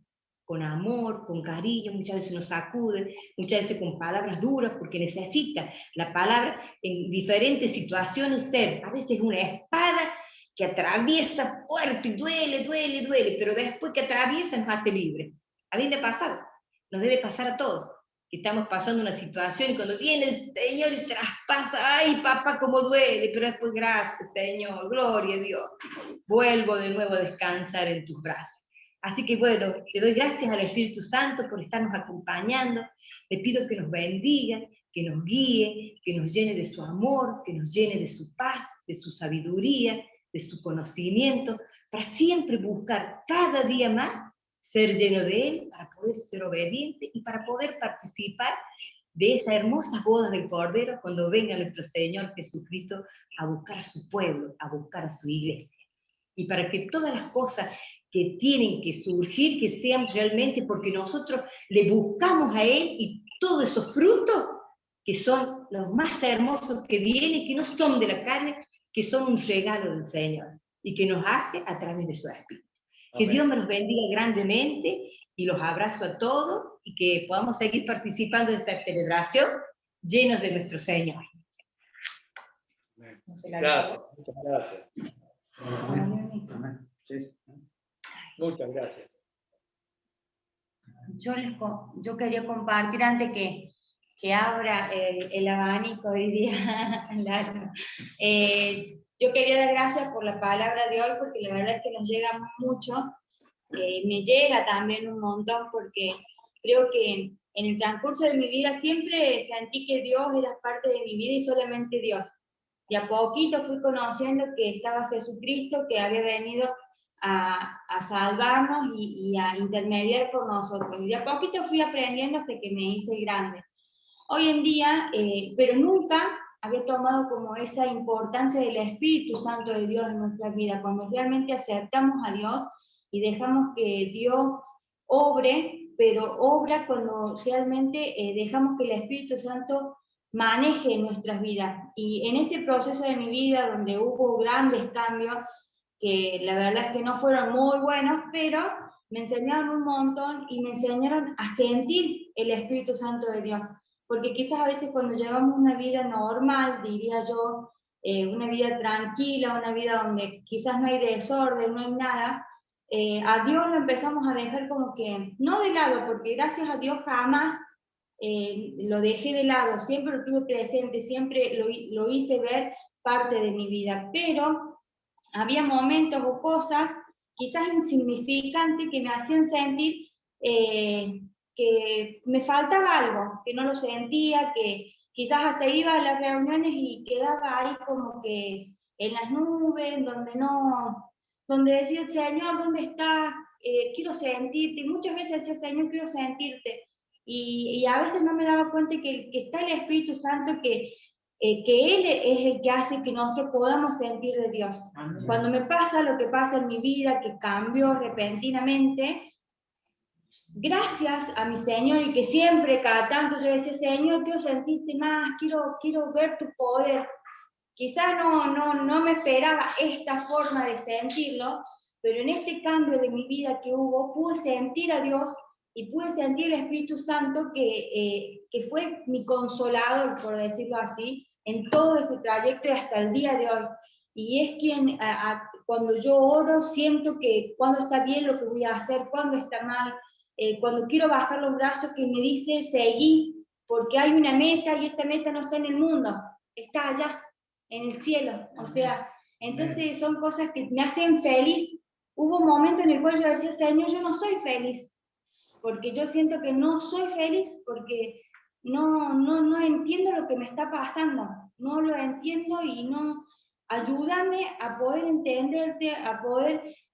con amor, con cariño, muchas veces nos sacude, muchas veces con palabras duras, porque necesita la palabra en diferentes situaciones ser, a veces una espada que atraviesa fuerte y duele, pero después que atraviesa nos hace libre. A mí me ha pasado, nos debe pasar a todos, que estamos pasando una situación y cuando viene el Señor y traspasa, ¡ay, papá, cómo duele! Pero después, gracias, Señor, gloria a Dios, vuelvo de nuevo a descansar en tus brazos. Así que bueno, le doy gracias al Espíritu Santo por estarnos acompañando, le pido que nos bendiga, que nos guíe, que nos llene de su amor, que nos llene de su paz, de su sabiduría, de su conocimiento, para siempre buscar cada día más ser lleno de Él, para poder ser obediente y para poder participar de esas hermosas bodas del Cordero cuando venga nuestro Señor Jesucristo a buscar a su pueblo, a buscar a su iglesia. Y para que todas las cosas que tienen que surgir, que sean realmente porque nosotros le buscamos a Él y todos esos frutos que son los más hermosos que vienen, que no son de la carne, que son un regalo del Señor y que nos hace a través de su Espíritu. Que Dios me los bendiga grandemente y los abrazo a todos y que podamos seguir participando de esta celebración llenos de nuestro Señor. Gracias, muchas gracias. Muchas gracias. Yo quería compartir antes que abra el abanico hoy día. Yo quería dar gracias por la palabra de hoy, porque la verdad es que nos llega mucho, me llega también un montón, porque creo que en el transcurso de mi vida siempre sentí que Dios era parte de mi vida y solamente Dios. Y a poquito fui conociendo que estaba Jesucristo, que había venido a salvarnos y a intermediar por nosotros. Y de a poquito fui aprendiendo hasta que me hice grande. Hoy en día, pero nunca había tomado como esa importancia del Espíritu Santo de Dios en nuestra vida, cuando realmente aceptamos a Dios y dejamos que Dios obre, pero obra cuando realmente dejamos que el Espíritu Santo maneje nuestras vidas. Y en este proceso de mi vida, donde hubo grandes cambios, que la verdad es que no fueron muy buenos, pero me enseñaron un montón y me enseñaron a sentir el Espíritu Santo de Dios. Porque quizás a veces cuando llevamos una vida normal, diría yo, una vida tranquila, una vida donde quizás no hay desorden, no hay nada, a Dios lo empezamos a dejar como que, no de lado, porque gracias a Dios jamás lo dejé de lado, siempre lo tuve presente, siempre lo hice ver parte de mi vida, pero había momentos o cosas quizás insignificantes que me hacían sentir que me faltaba algo, que no lo sentía, que quizás hasta iba a las reuniones y quedaba ahí como que en las nubes, donde decía, Señor, ¿dónde estás? Quiero sentirte, y muchas veces decía, Señor, quiero sentirte, y a veces no me daba cuenta que está el Espíritu Santo, que Él es el que hace que nosotros podamos sentir de Dios. Amén. Cuando me pasa lo que pasa en mi vida, que cambió repentinamente, gracias a mi Señor, y que siempre, cada tanto yo decía, Señor, quiero sentirte más, quiero ver tu poder. Quizás no me esperaba esta forma de sentirlo, pero en este cambio de mi vida que hubo, pude sentir a Dios y pude sentir el Espíritu Santo que fue mi consolador, por decirlo así, en todo este trayecto y hasta el día de hoy. Y es quien, cuando yo oro, siento que cuando está bien lo que voy a hacer, cuando está mal, cuando quiero bajar los brazos, que me dice, seguí, porque hay una meta y esta meta no está en el mundo, está allá, en el cielo. O sea, entonces son cosas que me hacen feliz. Hubo un momento en el cual yo decía, Señor, yo no soy feliz, porque yo siento que no soy feliz, porque no entiendo lo que me está pasando, no lo entiendo y no, ayúdame a poder entenderte,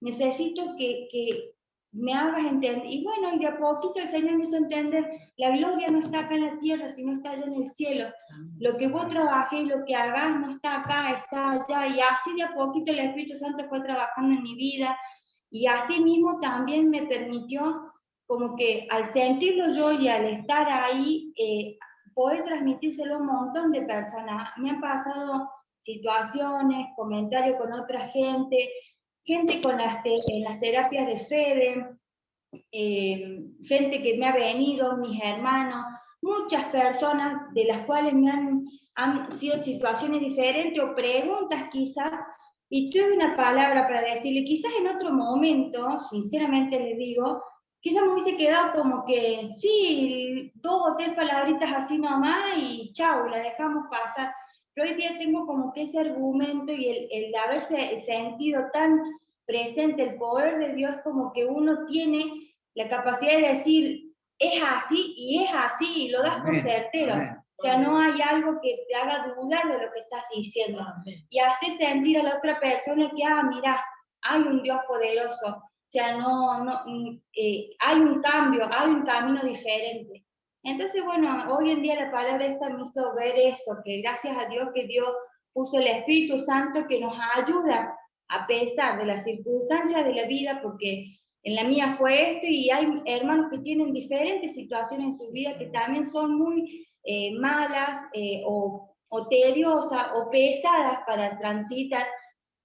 necesito que me hagas entender. Y bueno, y de a poquito el Señor me hizo entender, la gloria no está acá en la tierra, sino está allá en el cielo. Lo que vos trabajés y lo que hagas no está acá, está allá. Y así de a poquito el Espíritu Santo fue trabajando en mi vida, y así mismo también me permitió, como que al sentirlo yo y al estar ahí, poder transmitírselo a un montón de personas. Me han pasado situaciones, comentarios con otra gente con en las terapias de Fede, gente que me ha venido, mis hermanos, muchas personas de las cuales han sido situaciones diferentes o preguntas quizás, y tuve una palabra para decirle, quizás en otro momento, sinceramente les digo, quizás me hubiese quedado como que, sí, 2 o 3 palabritas así nomás y chau, la dejamos pasar. Pero hoy día tengo como que ese argumento y el haberse sentido tan presente el poder de Dios, como que uno tiene la capacidad de decir, es así y es así, y lo das por certero. Amén. O sea, no hay algo que te haga dudar de lo que estás diciendo. Amén. Y hace sentir a la otra persona que, mira, hay un Dios poderoso. O sea, hay un cambio, hay un camino diferente. Entonces, bueno, hoy en día la palabra esta me hizo ver eso, que gracias a Dios que Dios puso el Espíritu Santo que nos ayuda a pesar de las circunstancias de la vida, porque en la mía fue esto, y hay hermanos que tienen diferentes situaciones en su vida que también son muy malas o tediosas o pesadas para transitar,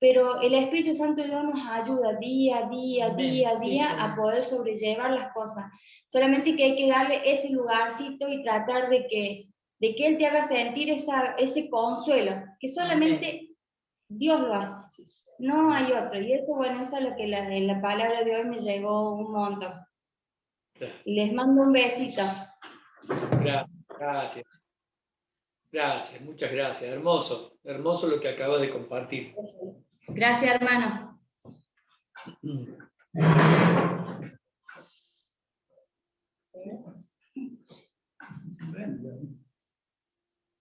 pero el Espíritu Santo no nos ayuda día a día a poder sobrellevar las cosas. Solamente que hay que darle ese lugarcito y tratar de que Él te haga sentir ese consuelo, que solamente Dios lo hace, no hay otro. Y eso, bueno, eso es lo que la palabra de hoy me llegó un montón. Les mando un besito. Gracias. Gracias, muchas gracias. Hermoso, hermoso lo que acabas de compartir. Gracias, hermano.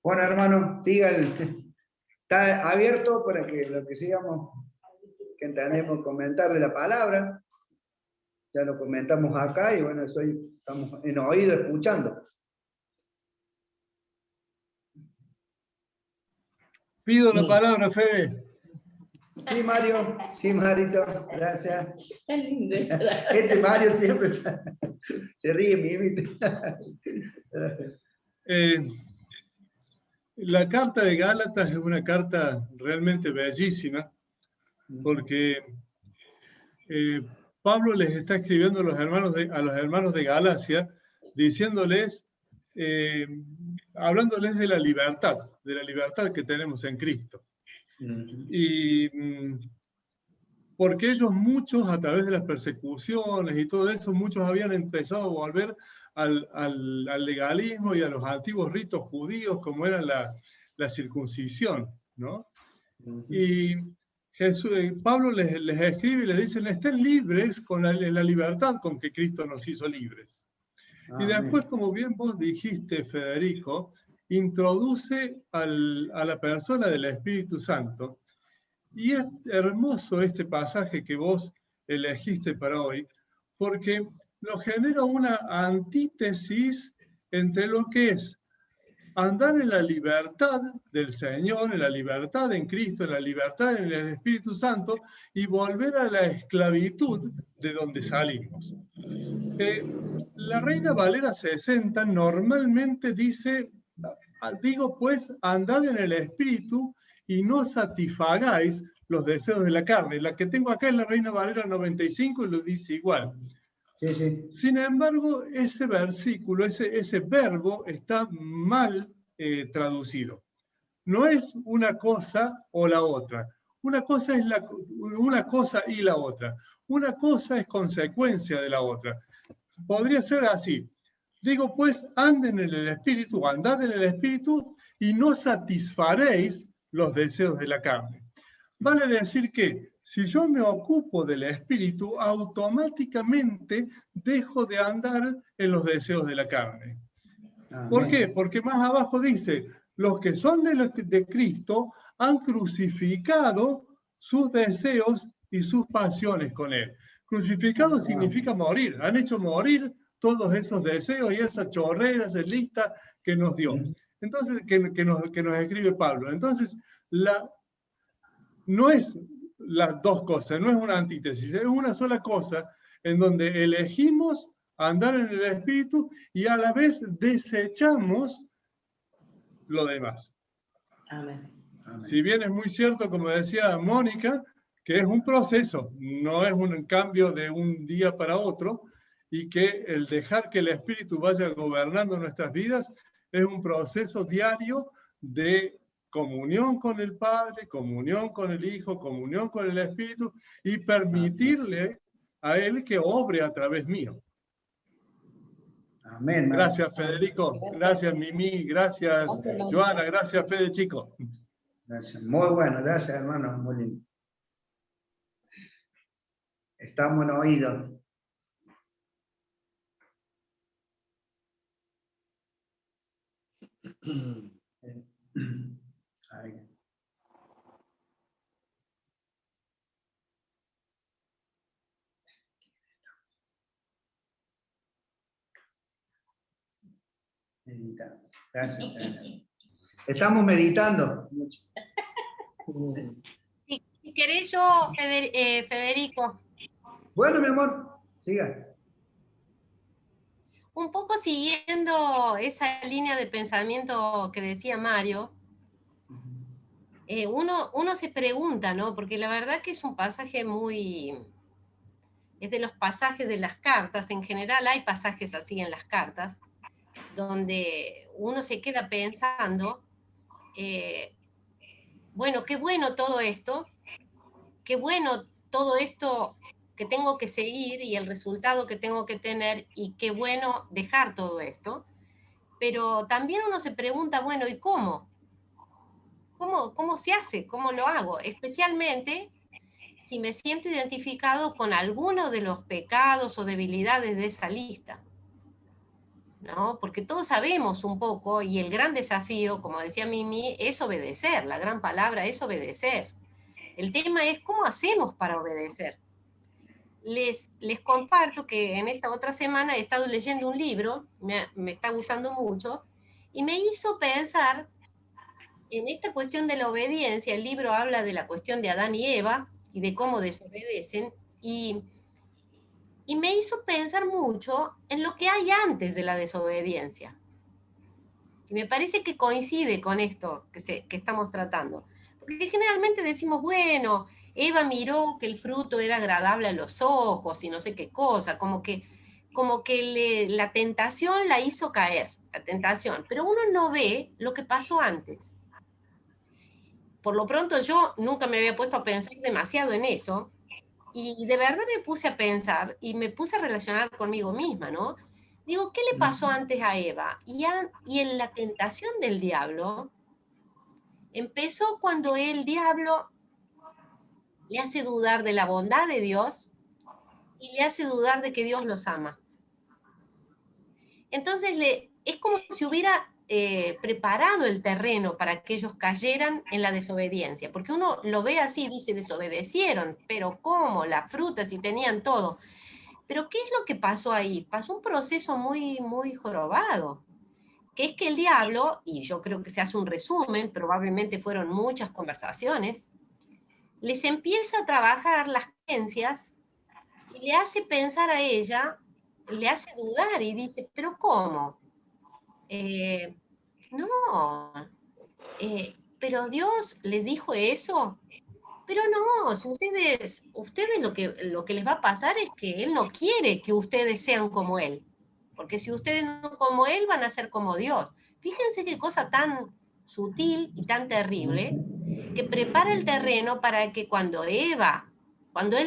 Bueno, hermano, está abierto para que lo que sigamos, que entendemos comentar de la palabra. Ya lo comentamos acá y bueno, estamos en oído escuchando. Pido la palabra, Fede. Sí, Mario. Sí, Marito. Gracias. Está lindo. Mario siempre se ríe, me imita. La carta de Gálatas es una carta realmente bellísima, porque Pablo les está escribiendo a los hermanos de Galacia, diciéndoles, hablándoles de la libertad que tenemos en Cristo. Y porque ellos muchos, a través de las persecuciones y todo eso, muchos habían empezado a volver al legalismo y a los antiguos ritos judíos, como era la circuncisión, ¿no? Y Pablo les escribe y les dice, estén libres con la libertad con que Cristo nos hizo libres. Y después, como bien vos dijiste, Federico, introduce a la persona del Espíritu Santo. Y es hermoso este pasaje que vos elegiste para hoy, porque nos genera una antítesis entre lo que es andar en la libertad del Señor, en la libertad en Cristo, en la libertad en el Espíritu Santo, y volver a la esclavitud de donde salimos. La Reina Valera 60 normalmente dice, digo pues, andad en el Espíritu y no satisfagáis los deseos de la carne. La que tengo acá es la Reina Valera 95 y lo dice igual. Sí, sí. Sin embargo, ese versículo, ese verbo está mal traducido. No es una cosa o la otra. Una cosa es una cosa y la otra. Una cosa es consecuencia de la otra. Podría ser así. Digo, pues, anden en el Espíritu, andad en el Espíritu y no satisfaréis los deseos de la carne. Vale decir que si yo me ocupo del Espíritu, automáticamente dejo de andar en los deseos de la carne. Amén. ¿Por qué? Porque más abajo dice, los que son de Cristo han crucificado sus deseos y sus pasiones con Él. Crucificado significa morir. Han hecho morir todos esos deseos y esa chorrera, esa lista que nos dio. Entonces, que nos escribe Pablo. Entonces, no es las dos cosas, no es una antítesis, es una sola cosa en donde elegimos andar en el Espíritu y a la vez desechamos lo demás. Amén. Si bien es muy cierto, como decía Mónica, que es un proceso, no es un cambio de un día para otro, y que el dejar que el Espíritu vaya gobernando nuestras vidas es un proceso diario de comunión con el Padre, comunión con el Hijo, comunión con el Espíritu, y permitirle a Él que obre a través mío. Amén. Gracias, Federico. Gracias, Mimi. Gracias, Joana. Gracias, Fede, chico. Gracias. Muy bueno. Gracias, hermano. Muy lindo. Estamos en oído. Ahí. Gracias. Estamos meditando. Si querés yo, Federico. Bueno, mi amor, siga. Un poco siguiendo esa línea de pensamiento que decía Mario, uno se pregunta, ¿no? Porque la verdad que es un pasaje es de los pasajes de las cartas, en general hay pasajes así en las cartas, donde uno se queda pensando, bueno, qué bueno todo esto, qué bueno todo esto que tengo que seguir y el resultado que tengo que tener, y qué bueno dejar todo esto. Pero también uno se pregunta, bueno, ¿y cómo? ¿Cómo se hace? ¿Cómo lo hago? Especialmente si me siento identificado con alguno de los pecados o debilidades de esa lista, ¿no? Porque todos sabemos un poco, y el gran desafío, como decía Mimi, es obedecer. La gran palabra es obedecer. El tema es cómo hacemos para obedecer. Les comparto que en esta otra semana he estado leyendo un libro, me está gustando mucho, y me hizo pensar en esta cuestión de la obediencia, el libro habla de la cuestión de Adán y Eva y de cómo desobedecen, y me hizo pensar mucho en lo que hay antes de la desobediencia. Y me parece que coincide con esto que estamos tratando. Porque generalmente decimos, bueno, Eva miró que el fruto era agradable a los ojos y no sé qué cosa, como que la tentación la hizo caer, la tentación. Pero uno no ve lo que pasó antes. Por lo pronto yo nunca me había puesto a pensar demasiado en eso, y de verdad me puse a pensar y me puse a relacionar conmigo misma, ¿no? Digo, ¿qué le pasó antes a Eva? Y en la tentación del diablo empezó cuando el diablo le hace dudar de la bondad de Dios y le hace dudar de que Dios los ama. Entonces es como si hubiera preparado el terreno para que ellos cayeran en la desobediencia, porque uno lo ve así, dice, desobedecieron, pero ¿cómo? Las frutas y tenían todo. Pero ¿qué es lo que pasó ahí? Pasó un proceso muy, muy jorobado, que es que el diablo, y yo creo que se hace un resumen, probablemente fueron muchas conversaciones, les empieza a trabajar las creencias y le hace pensar a ella, le hace dudar y dice, pero ¿cómo? No, pero Dios les dijo eso. Pero no, si ustedes lo que les va a pasar es que Él no quiere que ustedes sean como Él. Porque si ustedes no son como Él, van a ser como Dios. Fíjense qué cosa tan sutil y tan terrible, que prepara el terreno para que cuando Él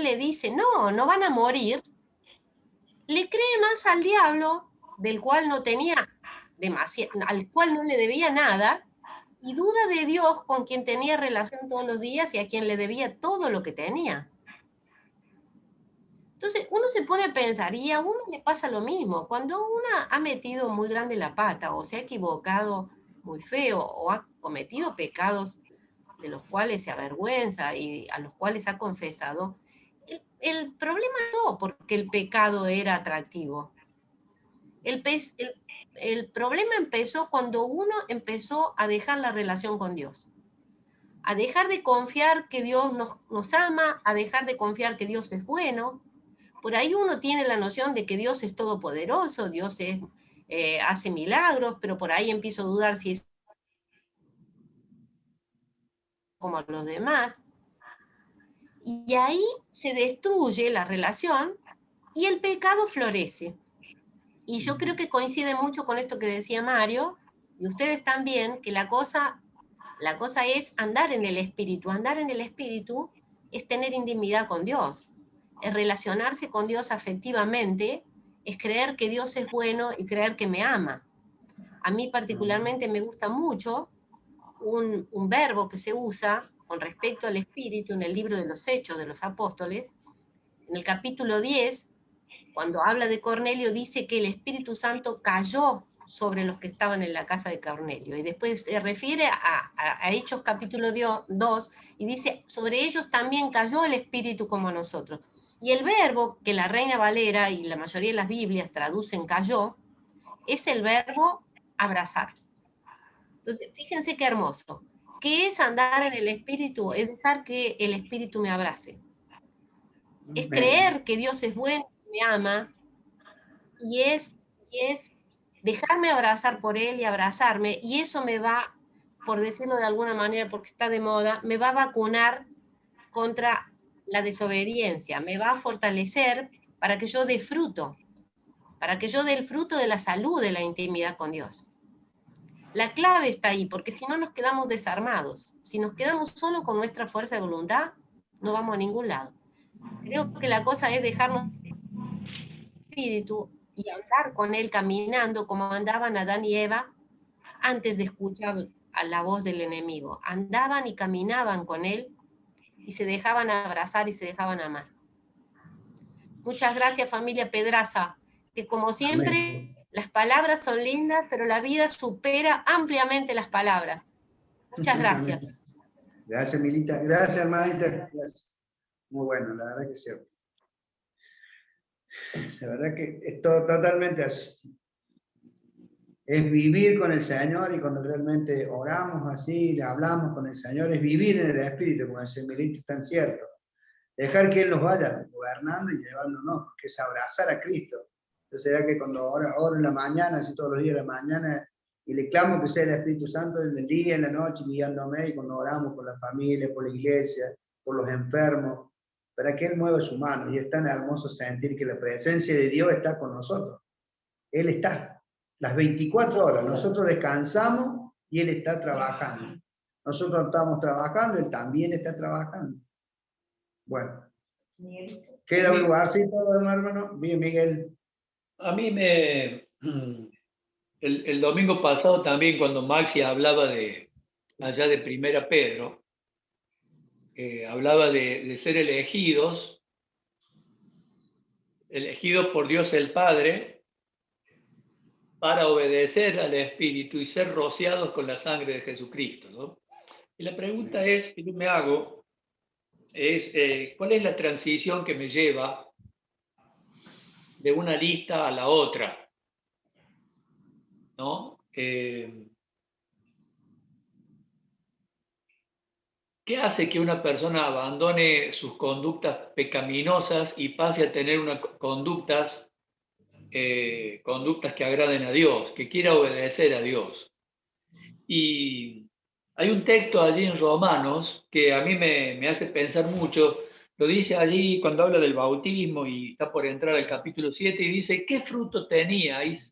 le dice, no, no van a morir, le cree más al diablo, del cual no tenía al cual no le debía nada, y duda de Dios, con quien tenía relación todos los días y a quien le debía todo lo que tenía. Entonces uno se pone a pensar, y a uno le pasa lo mismo, cuando uno ha metido muy grande la pata o se ha equivocado muy feo o ha cometido pecados de los cuales se avergüenza y a los cuales ha confesado, el problema no porque el pecado era atractivo. El problema empezó cuando uno empezó a dejar la relación con Dios, a dejar de confiar que Dios nos ama, a dejar de confiar que Dios es bueno. Por ahí uno tiene la noción de que Dios es todopoderoso, Dios hace milagros, pero por ahí empiezo a dudar si es como a los demás. Y ahí se destruye la relación y el pecado florece. Y yo creo que coincide mucho con esto que decía Mario, y ustedes también, que la cosa es andar en el Espíritu. Andar en el Espíritu es tener intimidad con Dios, es relacionarse con Dios afectivamente, es creer que Dios es bueno y creer que me ama. A mí particularmente me gusta mucho un verbo que se usa con respecto al Espíritu en el libro de los Hechos de los Apóstoles. En el capítulo 10, cuando habla de Cornelio, dice que el Espíritu Santo cayó sobre los que estaban en la casa de Cornelio. Y después se refiere a Hechos capítulo 2 y dice, sobre ellos también cayó el Espíritu como nosotros. Y el verbo que la Reina Valera y la mayoría de las Biblias traducen cayó, es el verbo abrazar. Entonces, fíjense qué hermoso. ¿Qué es andar en el Espíritu? Es dejar que el Espíritu me abrace. Es creer que Dios es bueno y me ama, y es dejarme abrazar por Él y abrazarme, y eso me va, por decirlo de alguna manera, porque está de moda, me va a vacunar contra la desobediencia, me va a fortalecer para que yo dé fruto, para que yo dé el fruto de la salud, de la intimidad con Dios. La clave está ahí, porque si no nos quedamos desarmados, si nos quedamos solo con nuestra fuerza de voluntad, no vamos a ningún lado. Creo que la cosa es dejarnos espíritu y andar con él caminando como andaban Adán y Eva antes de escuchar a la voz del enemigo. Andaban y caminaban con él y se dejaban abrazar y se dejaban amar. Muchas gracias, familia Pedraza, que como siempre, Amén. las palabras son lindas, pero la vida supera ampliamente las palabras. Muchas gracias. Gracias, Milita. Gracias, hermanita. Gracias. Muy bueno, la verdad que sí. La verdad que es todo totalmente así. es vivir con el Señor, y cuando realmente oramos así, le hablamos con el Señor, es vivir en el Espíritu, como dice Milito, es tan cierto. Dejar que Él nos vaya gobernando y llevándonos, que es abrazar a Cristo. Entonces, será que cuando oro en la mañana, así todos los días de la mañana, y le clamo que sea el Espíritu Santo en el día, en la noche, guiándome, y cuando oramos por la familia, por la iglesia, por los enfermos, para que Él mueva su mano. Y es tan hermoso sentir que la presencia de Dios está con nosotros. Él está las 24 horas. Nosotros descansamos y Él está trabajando. Nosotros estamos trabajando, Él también está trabajando. Bueno. ¿Queda un lugarcito, hermano? Bien, Miguel. A mí el domingo pasado también, cuando Maxi hablaba allá de Primera Pedro, hablaba de ser elegidos por Dios el Padre para obedecer al Espíritu y ser rociados con la sangre de Jesucristo, ¿no? Y la pregunta que yo me hago es, ¿cuál es la transición que me lleva de una lista a la otra? ¿No? ¿Qué hace que una persona abandone sus conductas pecaminosas y pase a tener conductas que agraden a Dios, que quiera obedecer a Dios? Y hay un texto allí en Romanos que a mí me hace pensar mucho. Lo dice allí cuando habla del bautismo y está por entrar al capítulo 7 y dice: ¿qué fruto teníais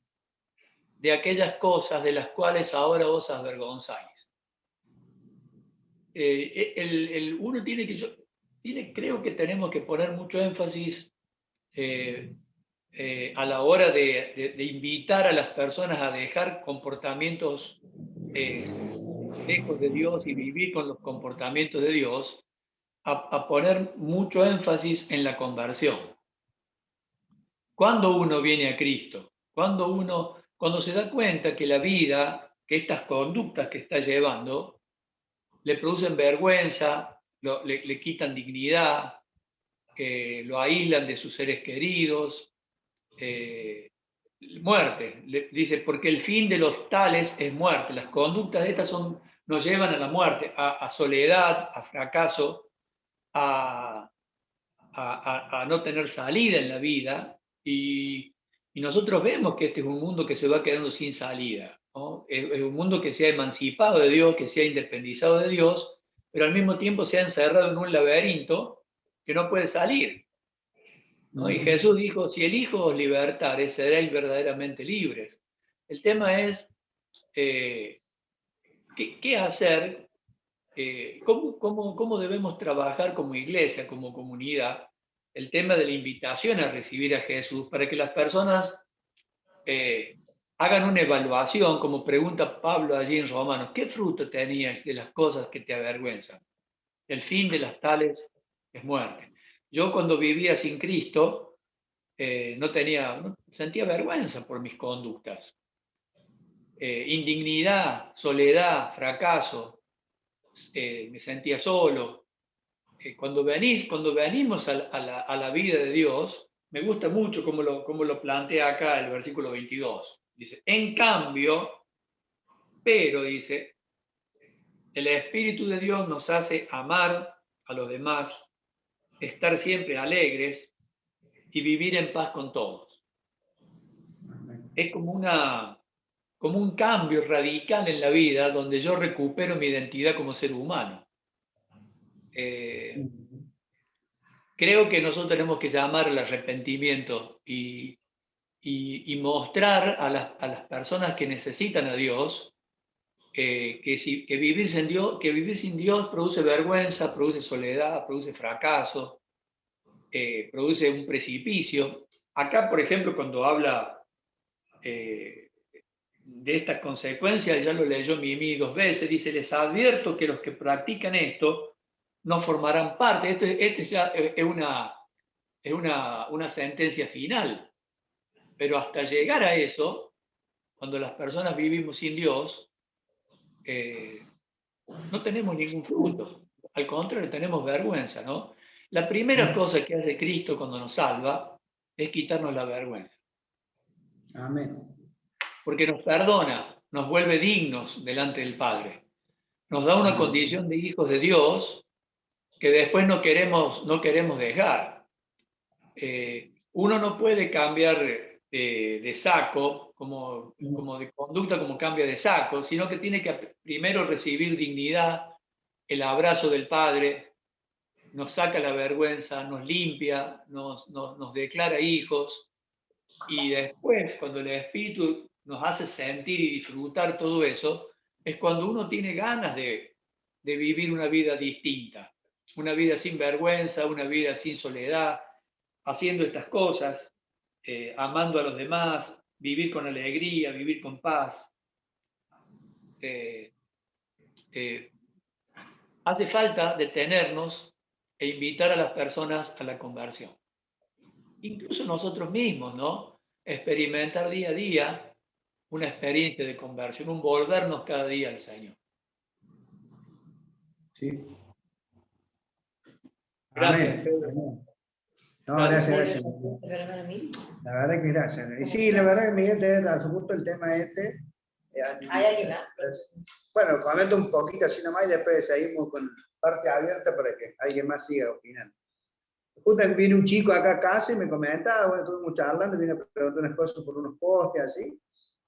de aquellas cosas de las cuales ahora os avergonzáis? Uno creo que tenemos que poner mucho énfasis a la hora de invitar a las personas a dejar comportamientos lejos de Dios y vivir con los comportamientos de Dios, a poner mucho énfasis en la conversión. Cuando uno viene a Cristo, cuando se da cuenta que la vida, que estas conductas que está llevando, le producen vergüenza, le quitan dignidad, lo aíslan de sus seres queridos, muerte. Dice, porque el fin de los tales es muerte. Las conductas de estas nos llevan a la muerte, a soledad, a fracaso, a no tener salida en la vida. Y nosotros vemos que este es un mundo que se va quedando sin salida, ¿no? Es un mundo que se ha emancipado de Dios, que se ha independizado de Dios, pero al mismo tiempo se ha encerrado en un laberinto que no puede salir, ¿no? Y Jesús dijo: si el Hijo os libertare, seréis verdaderamente libres. El tema es qué hacer, cómo debemos trabajar como iglesia, como comunidad, el tema de la invitación a recibir a Jesús, para que las personas hagan una evaluación, como pregunta Pablo allí en Romanos: ¿qué fruto tenías de las cosas que te avergüenzan? El fin de las tales es muerte. Yo, cuando vivía sin Cristo, sentía vergüenza por mis conductas. Indignidad, soledad, fracaso, me sentía solo. Cuando venimos a la vida de Dios, me gusta mucho cómo lo plantea acá el versículo 22. Dice: en cambio, pero, dice, el Espíritu de Dios nos hace amar a los demás, estar siempre alegres y vivir en paz con todos. Es como un cambio radical en la vida, donde yo recupero mi identidad como ser humano. Creo que nosotros tenemos que llamar al arrepentimiento y mostrar a las personas que necesitan a Dios que vivir sin Dios produce vergüenza, produce soledad, produce fracaso, produce un precipicio. Acá, por ejemplo, cuando habla de estas consecuencias, ya lo leyó Mimi 2 veces, dice: les advierto que los que practican esto no formarán parte. Este ya es una sentencia final, pero hasta llegar a eso, cuando las personas vivimos sin Dios, no tenemos ningún fruto, al contrario, tenemos vergüenza, ¿no? La primera cosa que hace Cristo cuando nos salva es quitarnos la vergüenza. Amén. porque nos perdona, nos vuelve dignos delante del Padre. Nos da una condición de hijos de Dios que después no queremos dejar. Uno no puede cambiar de saco, como de conducta, como cambia de saco, sino que tiene que primero recibir dignidad, el abrazo del Padre, nos saca la vergüenza, nos limpia, nos declara hijos, y después, cuando el Espíritu nos hace sentir y disfrutar todo eso, es cuando uno tiene ganas de vivir una vida distinta, una vida sin vergüenza, una vida sin soledad, haciendo estas cosas, amando a los demás, vivir con alegría, vivir con paz. Hace falta detenernos e invitar a las personas a la conversión. Incluso nosotros mismos, ¿no? Experimentar día a día una experiencia de conversión, un volvernos cada día al Señor. Sí. Gracias, Amén. Pedro. No, gracias. La verdad que gracias. Y sí, la verdad que Miguel te da justo el tema este. ¿Hay alguien más? Bueno, comento un poquito así nomás y después seguimos con parte abierta para que alguien más siga opinando. Justo viene un chico acá a casa y me comentaba, bueno, estuvimos charlando, vine a preguntar unas cosas por unos postes así,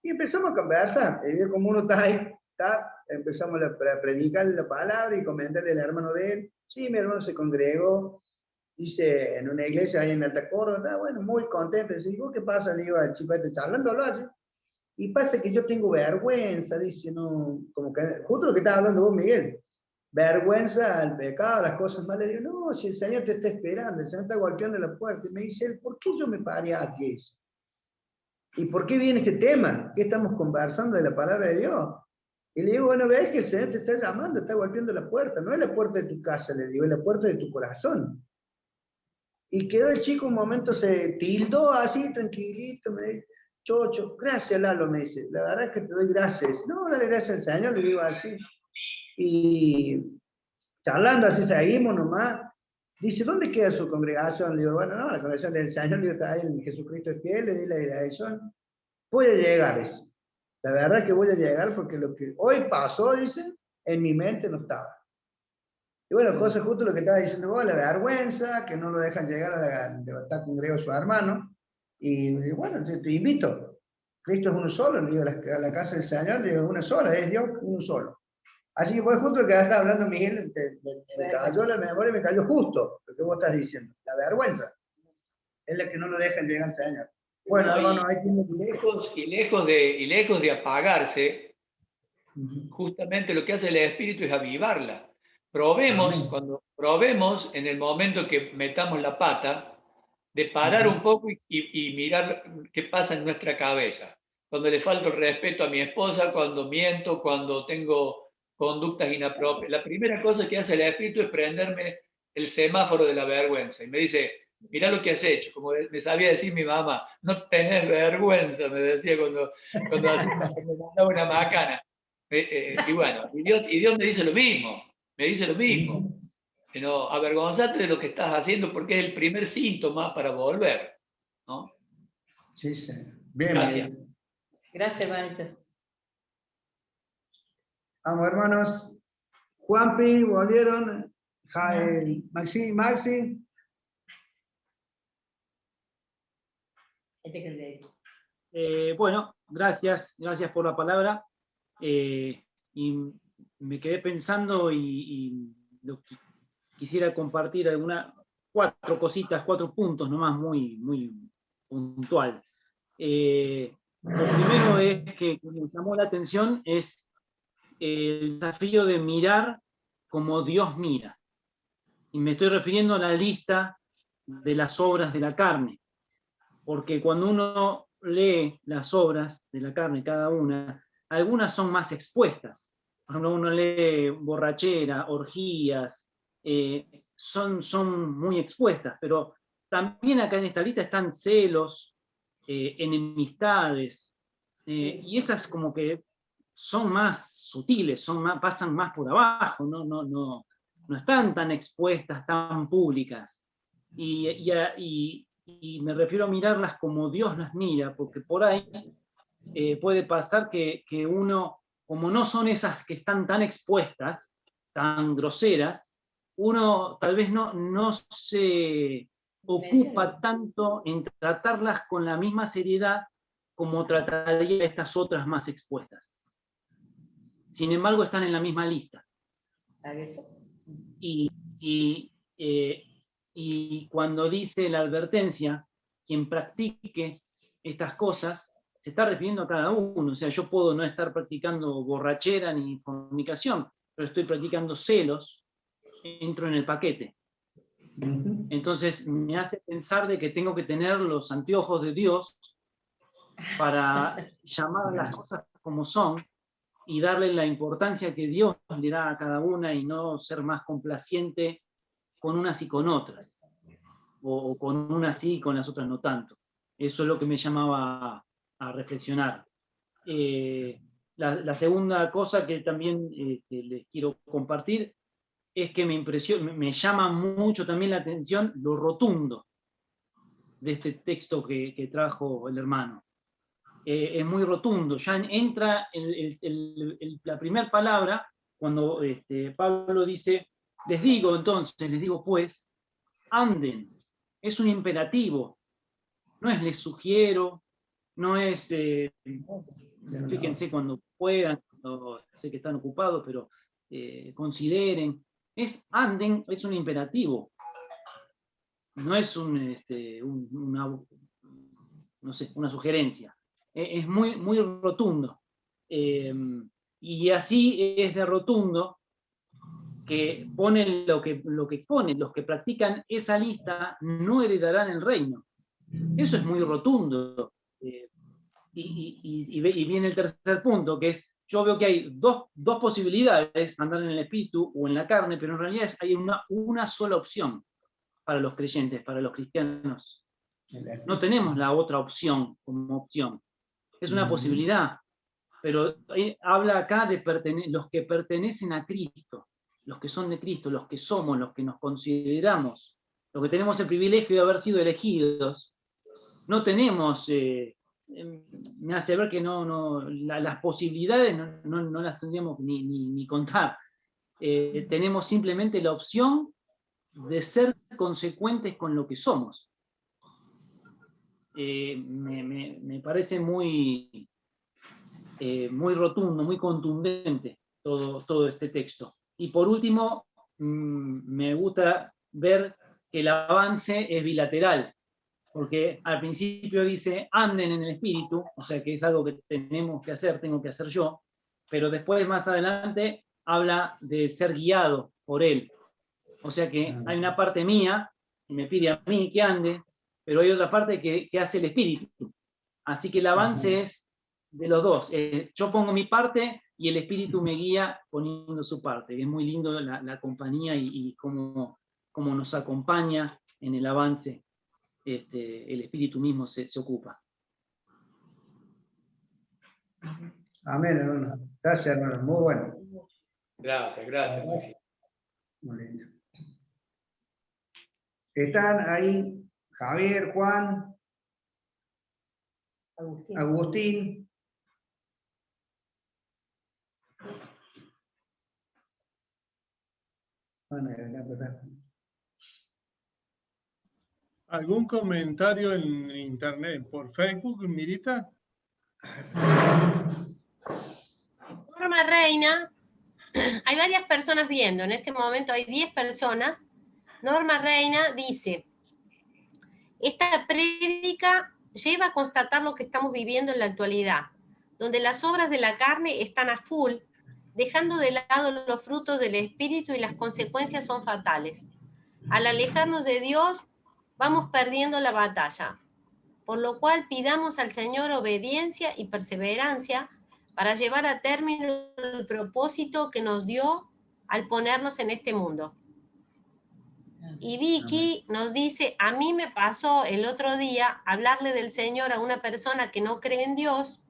y empezamos a conversar. Y como uno está ahí, empezamos a predicarle la palabra y comentarle al hermano de él. Sí, mi hermano se congregó, dice, en una iglesia ahí en Alta Córdoba, está bueno, muy contento. Dice, ¿vos qué pasa? Le digo al chico este charlándolo así. Y pasa que yo tengo vergüenza, dice, no, como que, justo lo que estaba hablando vos, Miguel, vergüenza al pecado, las cosas malas. Le digo, no, si el Señor te está esperando, el Señor está golpeando la puerta. Y me dice él, ¿por qué yo me paré aquí? ¿Y por qué viene este tema? ¿Qué estamos conversando de la palabra de Dios? Y le digo, bueno, ves que el Señor te está llamando, está golpeando la puerta. No es la puerta de tu casa, le digo, es la puerta de tu corazón. Y quedó el chico un momento, se tildó así, tranquilito, me dice, Chocho, gracias Lalo, me dice, la verdad es que te doy gracias. No, dale gracias al Señor, le digo así. Y charlando así seguimos nomás. Dice, ¿dónde queda su congregación? Le digo, bueno, no, la congregación del Señor, le digo, está ahí en Jesucristo es fiel, le di la dirección. Voy a llegar, dice. La verdad que voy a llegar porque lo que hoy pasó, dice, en mi mente no estaba. Y bueno, cosa justo lo que estaba diciendo vos, la vergüenza, que no lo dejan llegar a levantar congrego a su hermano. Y bueno, te invito. Cristo es uno solo, le digo, a la casa del Señor, le digo, una sola, es Dios, uno solo. Así que fue justo lo que estaba hablando Miguel, me cayó la memoria y me cayó justo lo que vos estás diciendo. La vergüenza es la que no lo dejan llegar al Señor. Bueno, no, hermano, ahí tiene lejos de apagarse, justamente lo que hace el Espíritu es avivarla. Cuando probemos en el momento que metamos la pata, de parar un poco y mirar qué pasa en nuestra cabeza. Cuando le falta el respeto a mi esposa, cuando miento, cuando tengo conductas inapropiadas. La primera cosa que hace el Espíritu es prenderme el semáforo de la vergüenza. Y me dice, mirá lo que has hecho. Como me sabía decir mi mamá, no tenés vergüenza, me decía cuando me mandaba una macana. Y bueno, y Dios me dice lo mismo. Me dice lo mismo. Pero avergonzate de lo que estás haciendo porque es el primer síntoma para volver, ¿no? Sí, sí. Bien, gracias. Gracias, hermanito. Vamos, hermanos. Juanpi, volvieron. Maxi. Bueno, gracias por la palabra. Y me quedé pensando y lo que quisiera compartir cuatro cositas, 4 puntos nomás, muy puntual. Lo primero es que me llamó la atención es el desafío de mirar como Dios mira. Y me estoy refiriendo a la lista de las obras de la carne. Porque cuando uno lee las obras de la carne, cada una, algunas son más expuestas. Por ejemplo, uno lee borrachera, orgías, son muy expuestas, pero también acá en esta lista están celos, enemistades, y esas como que son más sutiles, pasan más por abajo, no están tan expuestas, tan públicas. Y me refiero a mirarlas como Dios las mira, porque por ahí puede pasar que uno, como no son esas que están tan expuestas, tan groseras, uno tal vez no se ocupa tanto en tratarlas con la misma seriedad como trataría estas otras más expuestas. Sin embargo, están en la misma lista. Y cuando dice la advertencia, quien practique estas cosas, se está refiriendo a cada uno. O sea, yo puedo no estar practicando borrachera ni fornicación, pero estoy practicando celos, entro en el paquete. Entonces me hace pensar de que tengo que tener los anteojos de Dios para llamar a las cosas como son y darle la importancia que Dios le da a cada una y no ser más complaciente con unas y con otras, o con unas sí y con las otras no tanto. Eso es lo que me llamaba a reflexionar. La segunda cosa que también les quiero compartir es que me llama mucho también la atención lo rotundo de este texto que trajo el hermano. Es muy rotundo, ya entra la primera palabra cuando Pablo dice, les digo pues, anden, es un imperativo, no es les sugiero, no es, fíjense cuando puedan, cuando sé que están ocupados, pero consideren, es anden, es un imperativo, no es una sugerencia. Es muy, muy rotundo. Y así es de rotundo que pone lo que pone, los que practican esa lista no heredarán el reino. Eso es muy rotundo. Y viene el tercer punto, que es, yo veo que hay dos posibilidades, andar en el espíritu o en la carne, pero en realidad hay una sola opción para los creyentes, para los cristianos. No tenemos la otra opción como opción. Es una posibilidad, pero habla acá de los que pertenecen a Cristo, los que son de Cristo, los que somos, los que nos consideramos, los que tenemos el privilegio de haber sido elegidos. No tenemos, me hace ver que las posibilidades no las tendríamos ni contar. Tenemos simplemente la opción de ser consecuentes con lo que somos. Me parece muy rotundo, muy contundente todo este texto. Y por último, me gusta ver que el avance es bilateral, porque al principio dice, anden en el espíritu, o sea que es algo que tenemos que hacer, tengo que hacer yo, pero después más adelante habla de ser guiado por él. O sea que hay una parte mía, que me pide a mí que ande, pero hay otra parte que hace el espíritu. Así que el avance es de los dos. Yo pongo mi parte y el espíritu me guía poniendo su parte. Es muy lindo la compañía y cómo nos acompaña en el avance. El espíritu mismo se ocupa. Amén, hermano. Gracias, hermano. Muy bueno. Gracias, Maxi. Muy lindo. Están ahí Javier, Juan, Agustín. ¿Algún comentario en internet, por Facebook, Mirita? Norma Reina, hay varias personas viendo, en este momento hay 10 personas. Norma Reina dice, esta prédica lleva a constatar lo que estamos viviendo en la actualidad, donde las obras de la carne están a full, dejando de lado los frutos del espíritu y las consecuencias son fatales. Al alejarnos de Dios, vamos perdiendo la batalla, por lo cual pidamos al Señor obediencia y perseverancia para llevar a término el propósito que nos dio al ponernos en este mundo. Y Vicky nos dice, a mí me pasó el otro día hablarle del Señor a una persona que no cree en Dios,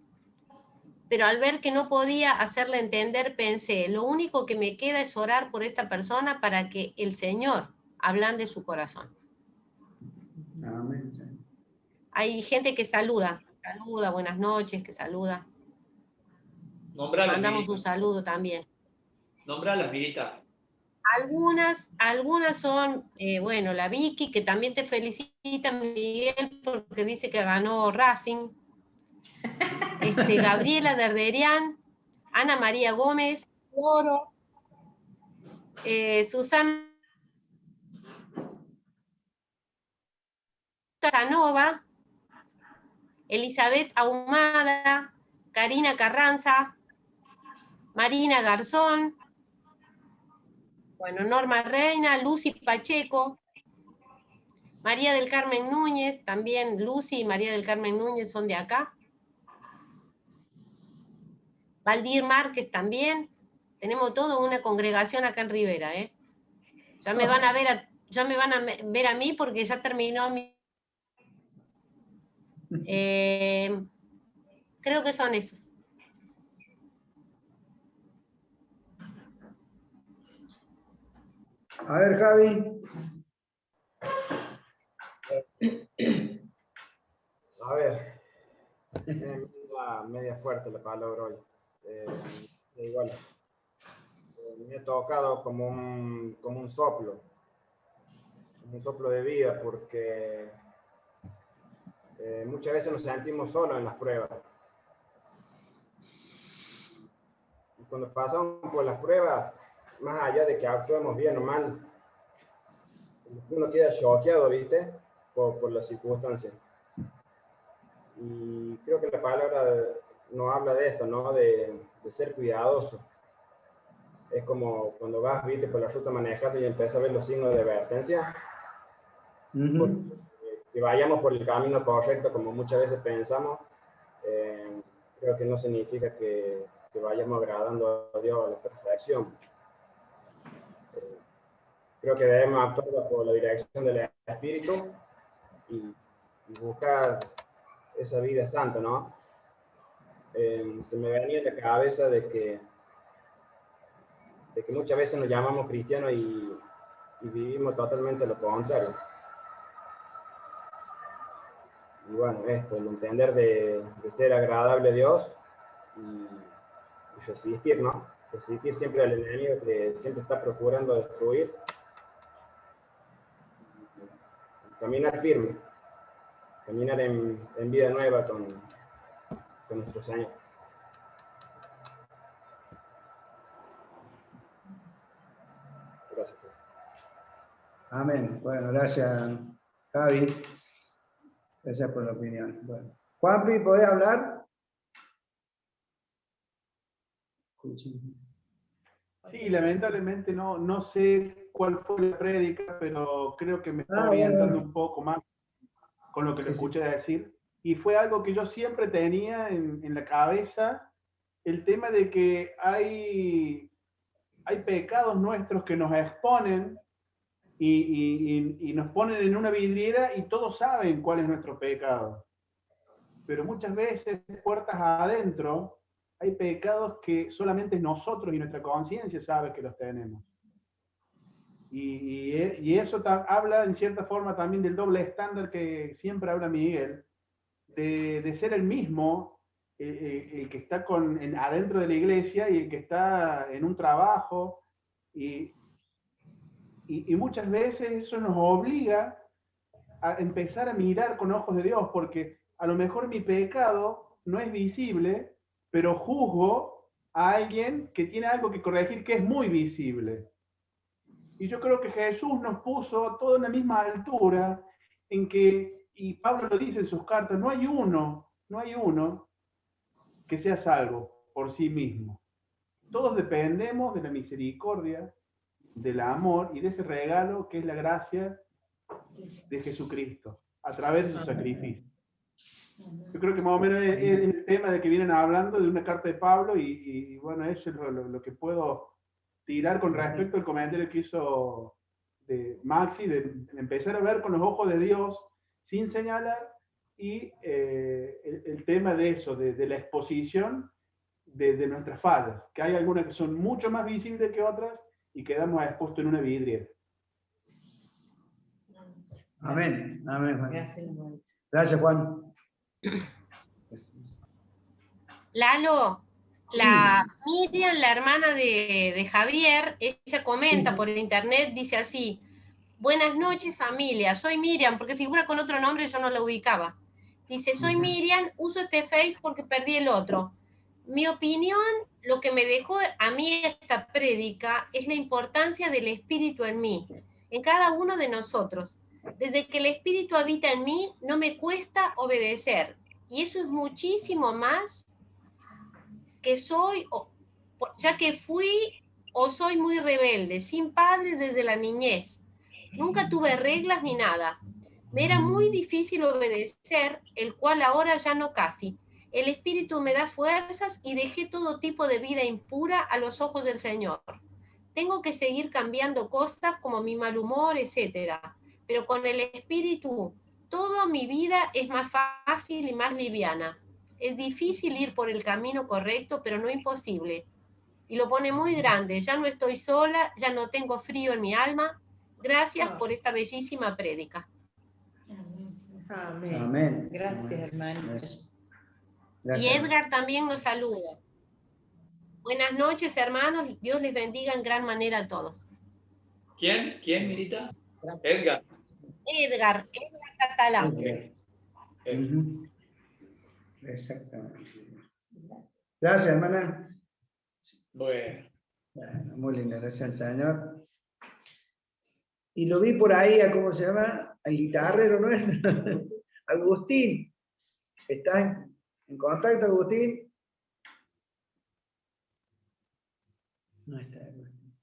pero al ver que no podía hacerle entender, pensé, lo único que me queda es orar por esta persona para que el Señor ablande su corazón. Amén. Hay gente que saluda. saluda, buenas noches, que saluda. Nombralas, Mandamos Mirita. un saludo también. Nombralas, Mirita. Algunas son, bueno, la Vicky, que también te felicita, Miguel, porque dice que ganó Racing. Gabriela Derderian, Ana María Gómez, Oro, Susana Casanova, Elizabeth Ahumada, Karina Carranza, Marina Garzón, bueno, Norma Reina, Lucy Pacheco, María del Carmen Núñez, también Lucy y María del Carmen Núñez son de acá. Valdir Márquez también. Tenemos toda una congregación acá en Rivera, ¿eh? Ya me van a ver a mí porque ya terminó mi... creo que son esos. A ver, Javi. A ver, media fuerte la palabra hoy. Igual, me ha tocado como un soplo de vida, porque muchas veces nos sentimos solos en las pruebas. Y cuando pasamos por las pruebas, más allá de que actuemos bien o mal, uno queda choqueado, ¿viste? Por las circunstancias. Y creo que la palabra nos habla de esto, ¿no? De ser cuidadoso. Es como cuando vas, viste, por la ruta manejando y empiezas a ver los signos de advertencia. Que vayamos por el camino correcto, como muchas veces pensamos, creo que no significa que vayamos agradando a Dios a la perfección. Creo que debemos actuar bajo la dirección del Espíritu y buscar esa vida santa, ¿no? Se me venía en la cabeza de que muchas veces nos llamamos cristianos y vivimos totalmente lo contrario. Y bueno, esto, el entender de ser agradable a Dios y resistir, ¿no? Resistir siempre al enemigo que siempre está procurando destruir. Caminar firme, caminar en vida nueva con nuestro Señor. Gracias. Amén. Bueno, gracias, Javi. Gracias por la opinión. Bueno. Juanpi, ¿podés hablar? Sí, lamentablemente no sé cuál fue la prédica, pero creo que me está orientando un poco más con lo que le escuché decir. Y fue algo que yo siempre tenía en la cabeza, el tema de que hay pecados nuestros que nos exponen y nos ponen en una vidriera y todos saben cuál es nuestro pecado. Pero muchas veces, puertas adentro, hay pecados que solamente nosotros y nuestra conciencia sabe que los tenemos. Y eso habla en cierta forma también del doble estándar que siempre habla Miguel, de ser el mismo, el que está adentro de la iglesia y el que está en un trabajo. Y muchas veces eso nos obliga a empezar a mirar con ojos de Dios, porque a lo mejor mi pecado no es visible, pero juzgo a alguien que tiene algo que corregir que es muy visible. Y yo creo que Jesús nos puso todo en la misma altura, en que, y Pablo lo dice en sus cartas, no hay uno que sea salvo por sí mismo. Todos dependemos de la misericordia, del amor y de ese regalo que es la gracia de Jesucristo, a través de su sacrificio. Yo creo que más o menos es el tema de que vienen hablando de una carta de Pablo y bueno, eso es lo que puedo tirar con respecto al comentario que hizo de Maxi, de empezar a ver con los ojos de Dios sin señalar, y el tema de eso, de la exposición de nuestras fallas, que hay algunas que son mucho más visibles que otras y quedamos expuestos en una vidriera. Amén. Amén, Juan. Gracias, Juan. Lalo, la Miriam, la hermana de Javier, ella comenta por internet, dice así: buenas noches familia, soy Miriam, porque figura con otro nombre, yo no la ubicaba. Dice, soy Miriam, uso este Face porque perdí el otro. Mi opinión, lo que me dejó a mí esta prédica es la importancia del Espíritu en mí, en cada uno de nosotros. Desde que el Espíritu habita en mí, no me cuesta obedecer. Y eso es muchísimo más que soy, ya que fui o soy muy rebelde, sin padres desde la niñez. Nunca tuve reglas ni nada. Me era muy difícil obedecer, el cual ahora ya no casi. El Espíritu me da fuerzas y dejé todo tipo de vida impura a los ojos del Señor. Tengo que seguir cambiando cosas como mi mal humor, etc. Pero con el Espíritu, toda mi vida es más fácil y más liviana. Es difícil ir por el camino correcto, pero no imposible. Y lo pone muy grande. Ya no estoy sola, ya no tengo frío en mi alma. Gracias por esta bellísima prédica. Amén. Amén. Gracias, hermano. Gracias. Y Edgar también nos saluda. Buenas noches, hermanos. Dios les bendiga en gran manera a todos. ¿Quién? ¿Quién, Mirita? Edgar. Edgar Catalán. Okay. Exactamente. Gracias, hermana. Bueno. Bueno, muy lindo, gracias al Señor. Y lo vi por ahí, ¿cómo se llama? Al guitarrero, ¿no es? Agustín. ¿Estás en contacto, Agustín? No está, Agustín.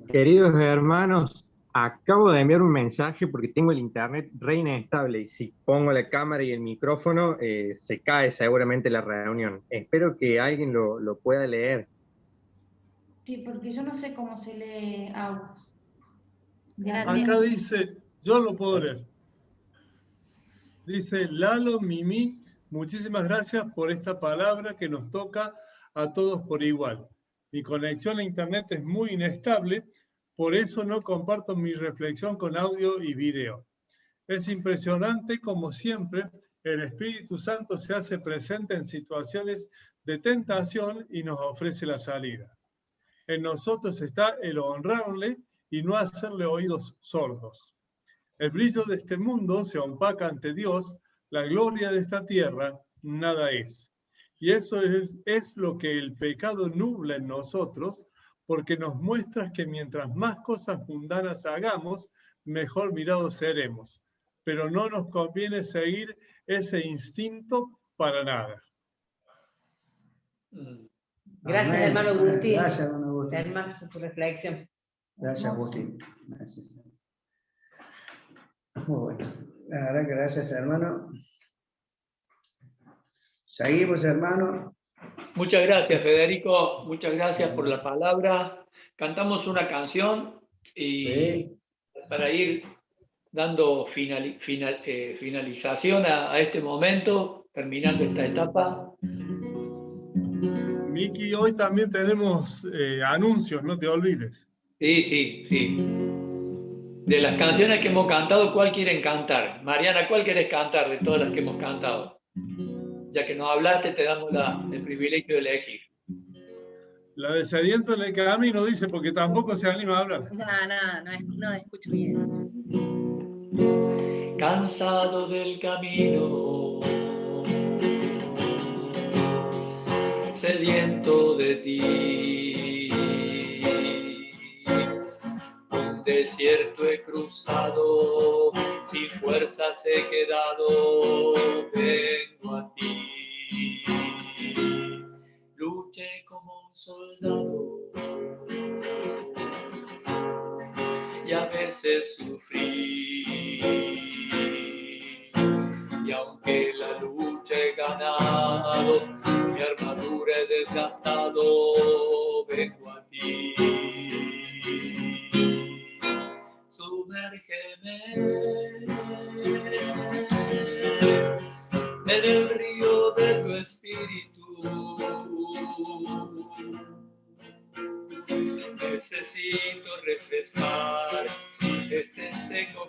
Queridos hermanos, acabo de enviar un mensaje porque tengo el internet re inestable y si pongo la cámara y el micrófono se cae seguramente la reunión. Espero que alguien lo pueda leer. Sí, porque yo no sé cómo se lee Agus. Acá dice, yo lo puedo leer. Dice, Lalo, Mimi, muchísimas gracias por esta palabra que nos toca a todos por igual. Mi conexión a internet es muy inestable, por eso no comparto mi reflexión con audio y video. Es impresionante como siempre el Espíritu Santo se hace presente en situaciones de tentación y nos ofrece la salida. En nosotros está el honrarle y no hacerle oídos sordos. El brillo de este mundo se opaca ante Dios, la gloria de esta tierra nada es. Y eso es lo que el pecado nubla en nosotros, porque nos muestra que mientras más cosas mundanas hagamos, mejor mirados seremos. Pero no nos conviene seguir ese instinto para nada. Gracias, Amén. hermano Agustín. Gracias, hermano Agustín. Hermano, por tu reflexión. Gracias, Agustín. Gracias. Muy bueno. La verdad que gracias, hermano. Seguimos, hermano. Muchas gracias, Federico. Muchas gracias por la palabra. Cantamos una canción y para ir dando finalización a este momento, terminando esta etapa. Miki, hoy también tenemos anuncios, no te olvides. Sí. De las canciones que hemos cantado, ¿cuál quieren cantar? Mariana, ¿cuál querés cantar de todas las que hemos cantado? Ya que nos hablaste, te damos el privilegio de elegir. La de Sediento en el Camino dice, porque tampoco se anima a hablar. No escucho bien. Cansado del camino, sediento de ti, un desierto he cruzado, sin fuerzas he quedado, vengo a ti. Luché como un soldado y a veces sufrí, y aunque la lucha he ganado, mi armadura he desgastado, vengo a ti. Sumérgeme en el río de tu espíritu. Necesito refrescar este seco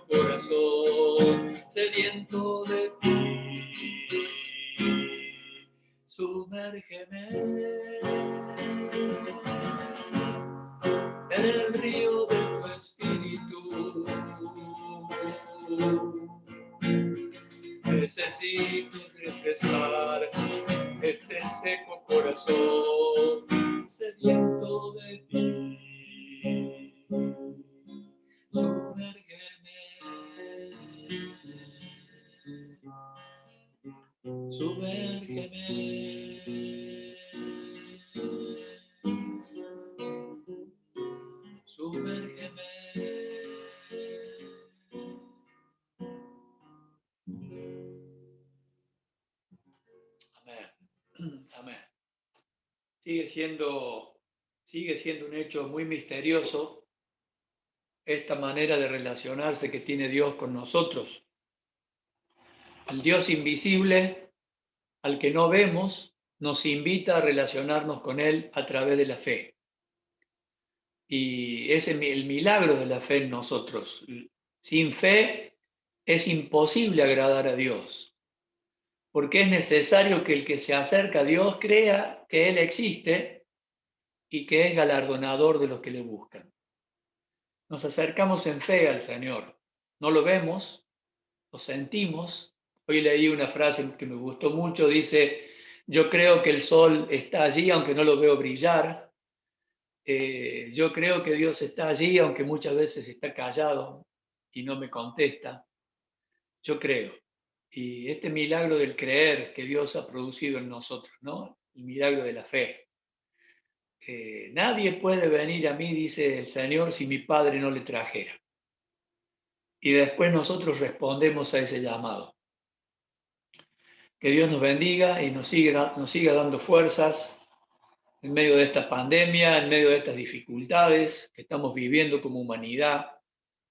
permite refrescar este seco corazón sediento de ti. Sumérgeme, sumérgeme, sumérgeme. Amén. Amén. Sigue siendo un hecho muy misterioso esta manera de relacionarse que tiene Dios con nosotros. El Dios invisible, al que no vemos, nos invita a relacionarnos con Él a través de la fe. Y es el milagro de la fe en nosotros. Sin fe es imposible agradar a Dios, porque es necesario que el que se acerca a Dios crea que Él existe y que es galardonador de los que le buscan. Nos acercamos en fe al Señor. No lo vemos, lo sentimos. Hoy leí una frase que me gustó mucho, dice: yo creo que el sol está allí aunque no lo veo brillar. Yo creo que Dios está allí aunque muchas veces está callado y no me contesta. Yo creo. Y este milagro del creer que Dios ha producido en nosotros, ¿no? El milagro de la fe. Nadie puede venir a mí, dice el Señor, si mi Padre no le trajera. Y después nosotros respondemos a ese llamado. Que Dios nos bendiga y nos siga dando fuerzas en medio de esta pandemia, en medio de estas dificultades que estamos viviendo como humanidad.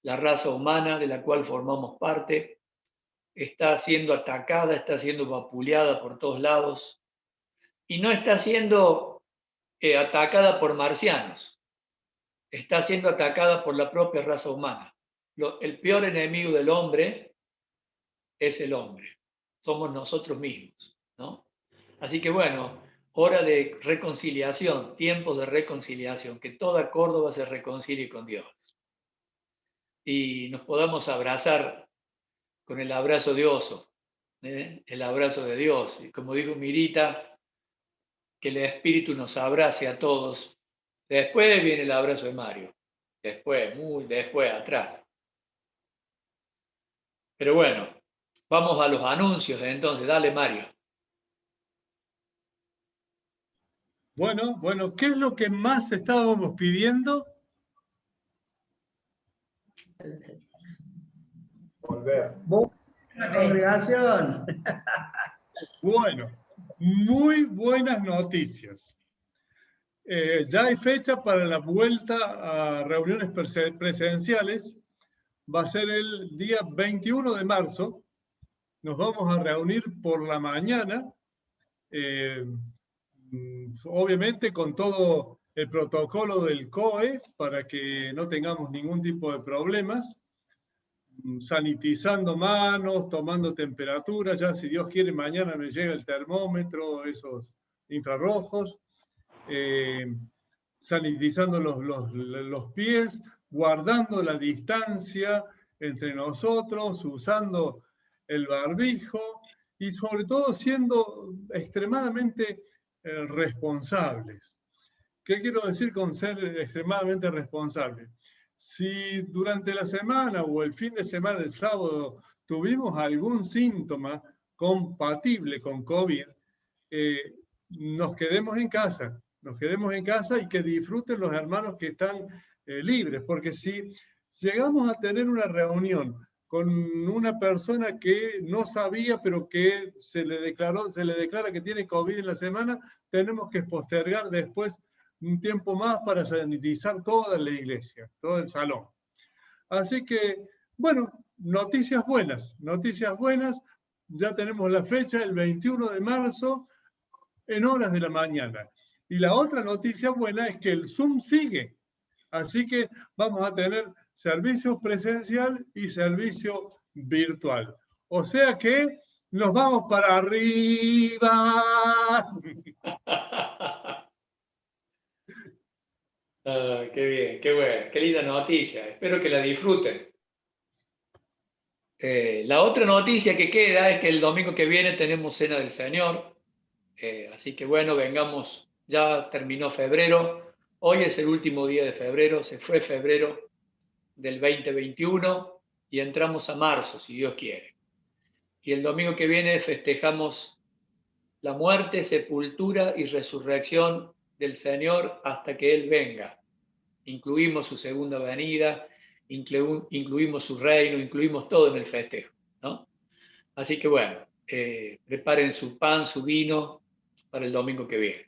La raza humana de la cual formamos parte está siendo atacada, está siendo vapuleada por todos lados y no está siendo atacada por marcianos, está siendo atacada por la propia raza humana. El peor enemigo del hombre es el hombre, somos nosotros mismos, ¿no? Así que bueno, hora de reconciliación, tiempos de reconciliación, que toda Córdoba se reconcilie con Dios y nos podamos abrazar con el abrazo de oso, el abrazo de Dios. Y como dijo Mirita, que el Espíritu nos abrace a todos. Después viene el abrazo de Mario. Después, muy después, atrás. Pero bueno, vamos a los anuncios entonces. Dale, Mario. Bueno, ¿qué es lo que más estábamos pidiendo? Volver. La congregación. Bueno, muy buenas noticias. Ya hay fecha para la vuelta a reuniones presenciales. Va a ser el día 21 de marzo. Nos vamos a reunir por la mañana, obviamente con todo el protocolo del COE para que no tengamos ningún tipo de problemas, sanitizando manos, tomando temperatura. Ya si Dios quiere mañana me llega el termómetro, esos infrarrojos, sanitizando los pies, guardando la distancia entre nosotros, usando el barbijo y sobre todo siendo extremadamente responsables. ¿Qué quiero decir con ser extremadamente responsable? Si durante la semana o el fin de semana, el sábado, tuvimos algún síntoma compatible con COVID, nos quedemos en casa. Nos quedemos en casa y que disfruten los hermanos que están libres, porque si llegamos a tener una reunión con una persona que no sabía, pero que se le declara que tiene COVID en la semana, tenemos que postergar después un tiempo más para sanitizar toda la iglesia, todo el salón. Así que, bueno, noticias buenas, ya tenemos la fecha, el 21 de marzo, en horas de la mañana. Y la otra noticia buena es que el Zoom sigue. Así que vamos a tener servicio presencial y servicio virtual. O sea que nos vamos para arriba. Qué bien, qué bueno, qué linda noticia. Espero que la disfruten. La otra noticia que queda es que el domingo que viene tenemos Cena del Señor. Así que bueno, vengamos, ya terminó febrero. Hoy es el último día de febrero, se fue febrero del 2021 y entramos a marzo, si Dios quiere. Y el domingo que viene festejamos la muerte, sepultura y resurrección del Señor hasta que Él venga. Incluimos su segunda venida, incluimos su reino, incluimos todo en el festejo, ¿no? Así que bueno, preparen su pan, su vino para el domingo que viene.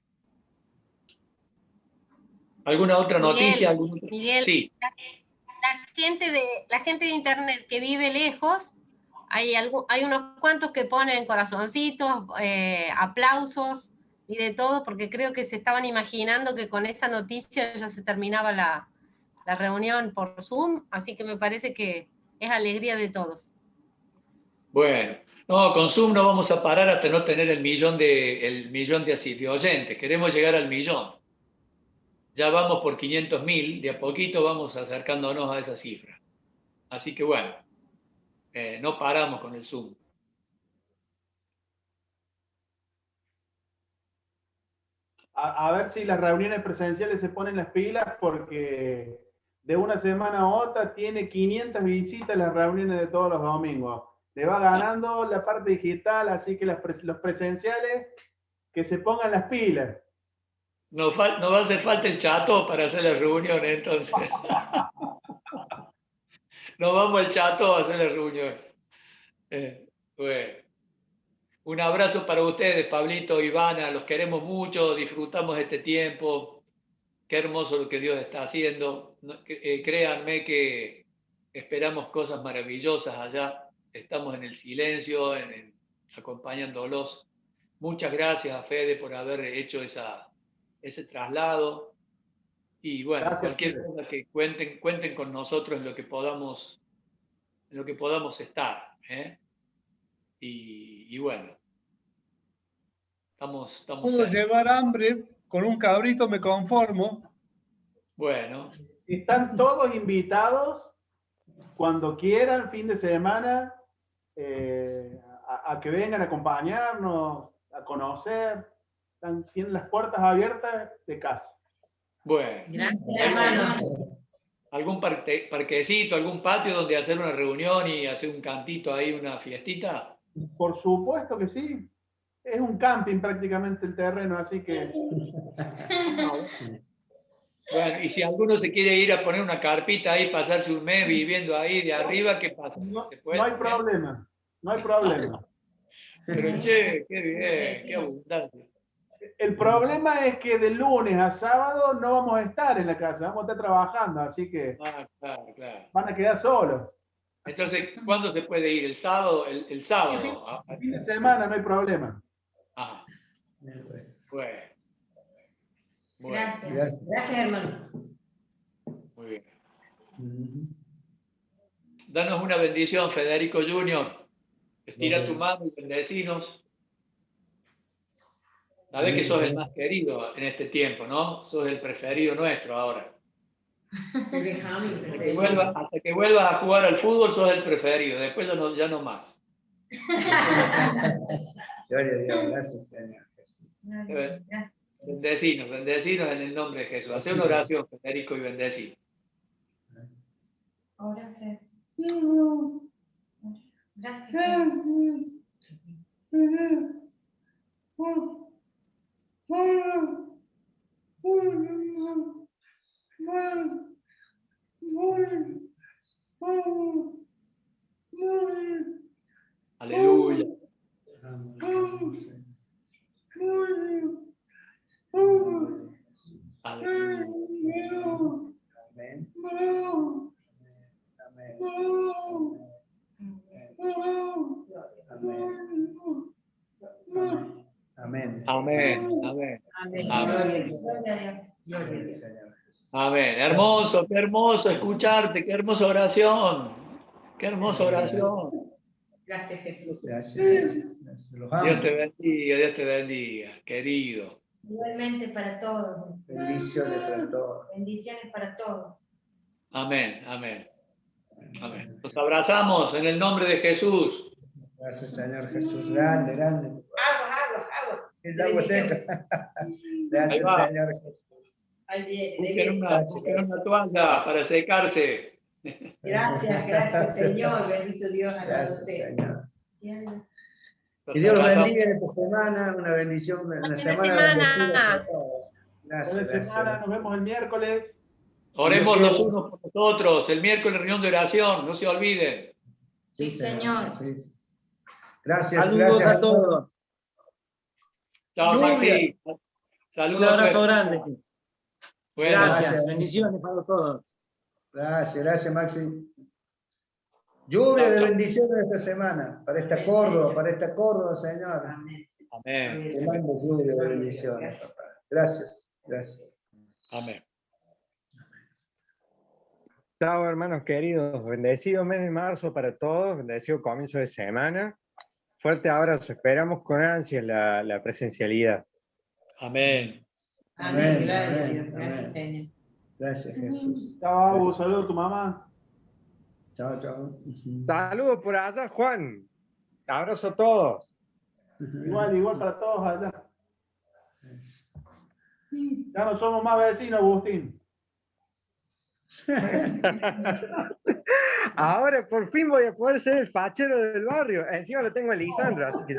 ¿Alguna otra noticia? Miguel, Sí. la gente de internet que vive lejos, hay unos cuantos que ponen corazoncitos, aplausos y de todo, porque creo que se estaban imaginando que con esa noticia ya se terminaba la reunión por Zoom, así que me parece que es alegría de todos. Bueno, no, con Zoom no vamos a parar hasta no tener el millón de oyentes. Queremos llegar al millón. Ya vamos por 500.000, de a poquito vamos acercándonos a esa cifra. Así que bueno, no paramos con el Zoom. A ver si las reuniones presenciales se ponen las pilas, porque de una semana a otra tiene 500 visitas las reuniones de todos los domingos. Le va ganando la parte digital, así que los presenciales que se pongan las pilas. Nos va a hacer falta el chato para hacer las reuniones, entonces. Nos vamos al chato a hacer las reuniones. Bueno. Un abrazo para ustedes, Pablito, Ivana, los queremos mucho, disfrutamos este tiempo. Qué hermoso lo que Dios está haciendo. Créanme que esperamos cosas maravillosas allá. Estamos en el silencio, acompañándolos. Muchas gracias a Fede por haber hecho ese traslado. Y bueno, Gracias, cualquier Fede. cosa que cuenten con nosotros en lo que podamos estar. Y bueno, estamos Puedo llevar hambre, con un cabrito me conformo. Bueno. Están todos invitados cuando quieran, fin de semana, a que vengan a acompañarnos, a conocer. Tienen las puertas abiertas de casa. Bueno. Gracias, hermano. ¿Algún parquecito, algún patio donde hacer una reunión y hacer un cantito ahí, una fiestita? Por supuesto que sí. Es un camping prácticamente el terreno, así que... Bueno, y si alguno se quiere ir a poner una carpita ahí, pasarse un mes viviendo ahí de arriba, ¿qué pasa? No hay problema, no hay problema. Pero che, qué bien, qué abundancia. El problema es que de lunes a sábado no vamos a estar en la casa, vamos a estar trabajando, así que claro. van a quedar solos. Entonces, ¿cuándo se puede ir? ¿El sábado? El sábado. El fin de semana no hay problema. Bueno. Gracias, hermano. Muy bien. Danos una bendición, Federico Junior. Estira tu mano y bendecinos. Sabés que sos el más querido en este tiempo, ¿no? Sos el preferido nuestro ahora. Hasta que vuelvas a jugar al fútbol, sos el preferido. Después ya no más. Gloria a Dios, gracias, Señor Jesús. Bendecinos en el nombre de Jesús. Hacé una oración, Federico, y bendecinos. Gracias. Aleluya. Amén. Amén. Hermoso, qué hermoso escucharte, qué hermosa oración. Qué hermosa oración. Gracias, Jesús. Dios te bendiga, querido. Igualmente para todos. Bendiciones para todos. Bendiciones para todos. Amén, amén. Amén. Nos abrazamos en el nombre de Jesús. Gracias, Señor Jesús. Grande, grande. Agua. El agua seca. Ahí Gracias, va. Señor Jesús. Ahí viene, Busquen una toalla para secarse. Gracias, Señor. Bendito Dios, alabado Gracias, sea. Señor. Que Dios los bendiga en esta semana, una bendición, una Buena semana semana. bendecida para todos. Gracias, Buena semana, gracias. nos vemos el miércoles. Oremos Dios los quiera. unos por los otros. El miércoles reunión de oración, no se olviden. Sí, Señor. Sí. Gracias, Saludos gracias a todos. Chao, Lluvia. Maxi. Un Saludos. abrazo grande. Bueno, Gracias. Gracias. Bendiciones para todos. Gracias, Maxi. Lluvia Chao, de chao. bendiciones esta semana, para esta Córdoba, Señor. Amén. Te mando lluvia de bendiciones, papá. Gracias. Amén. Chao, hermanos queridos. Bendecido mes de marzo para todos. Bendecido comienzo de semana. Fuerte abrazo. Esperamos con ansias la presencialidad. Amén. Amén, Amén, gloria a amén, Dios. Gracias, amén. Señor. Gracias, Jesús. Chao, saludos a tu mamá. Chao. Saludos por allá, Juan. Abrazo a todos. Igual para todos allá. Ya no somos más vecinos, Agustín. Ahora por fin voy a poder ser el fachero del barrio. Encima lo tengo a Lisandro, así que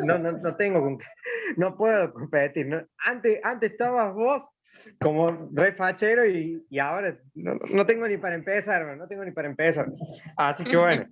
no puedo competir. Antes estabas vos como re fachero y ahora no tengo ni para empezar, hermano, no tengo ni para empezar. Así que bueno.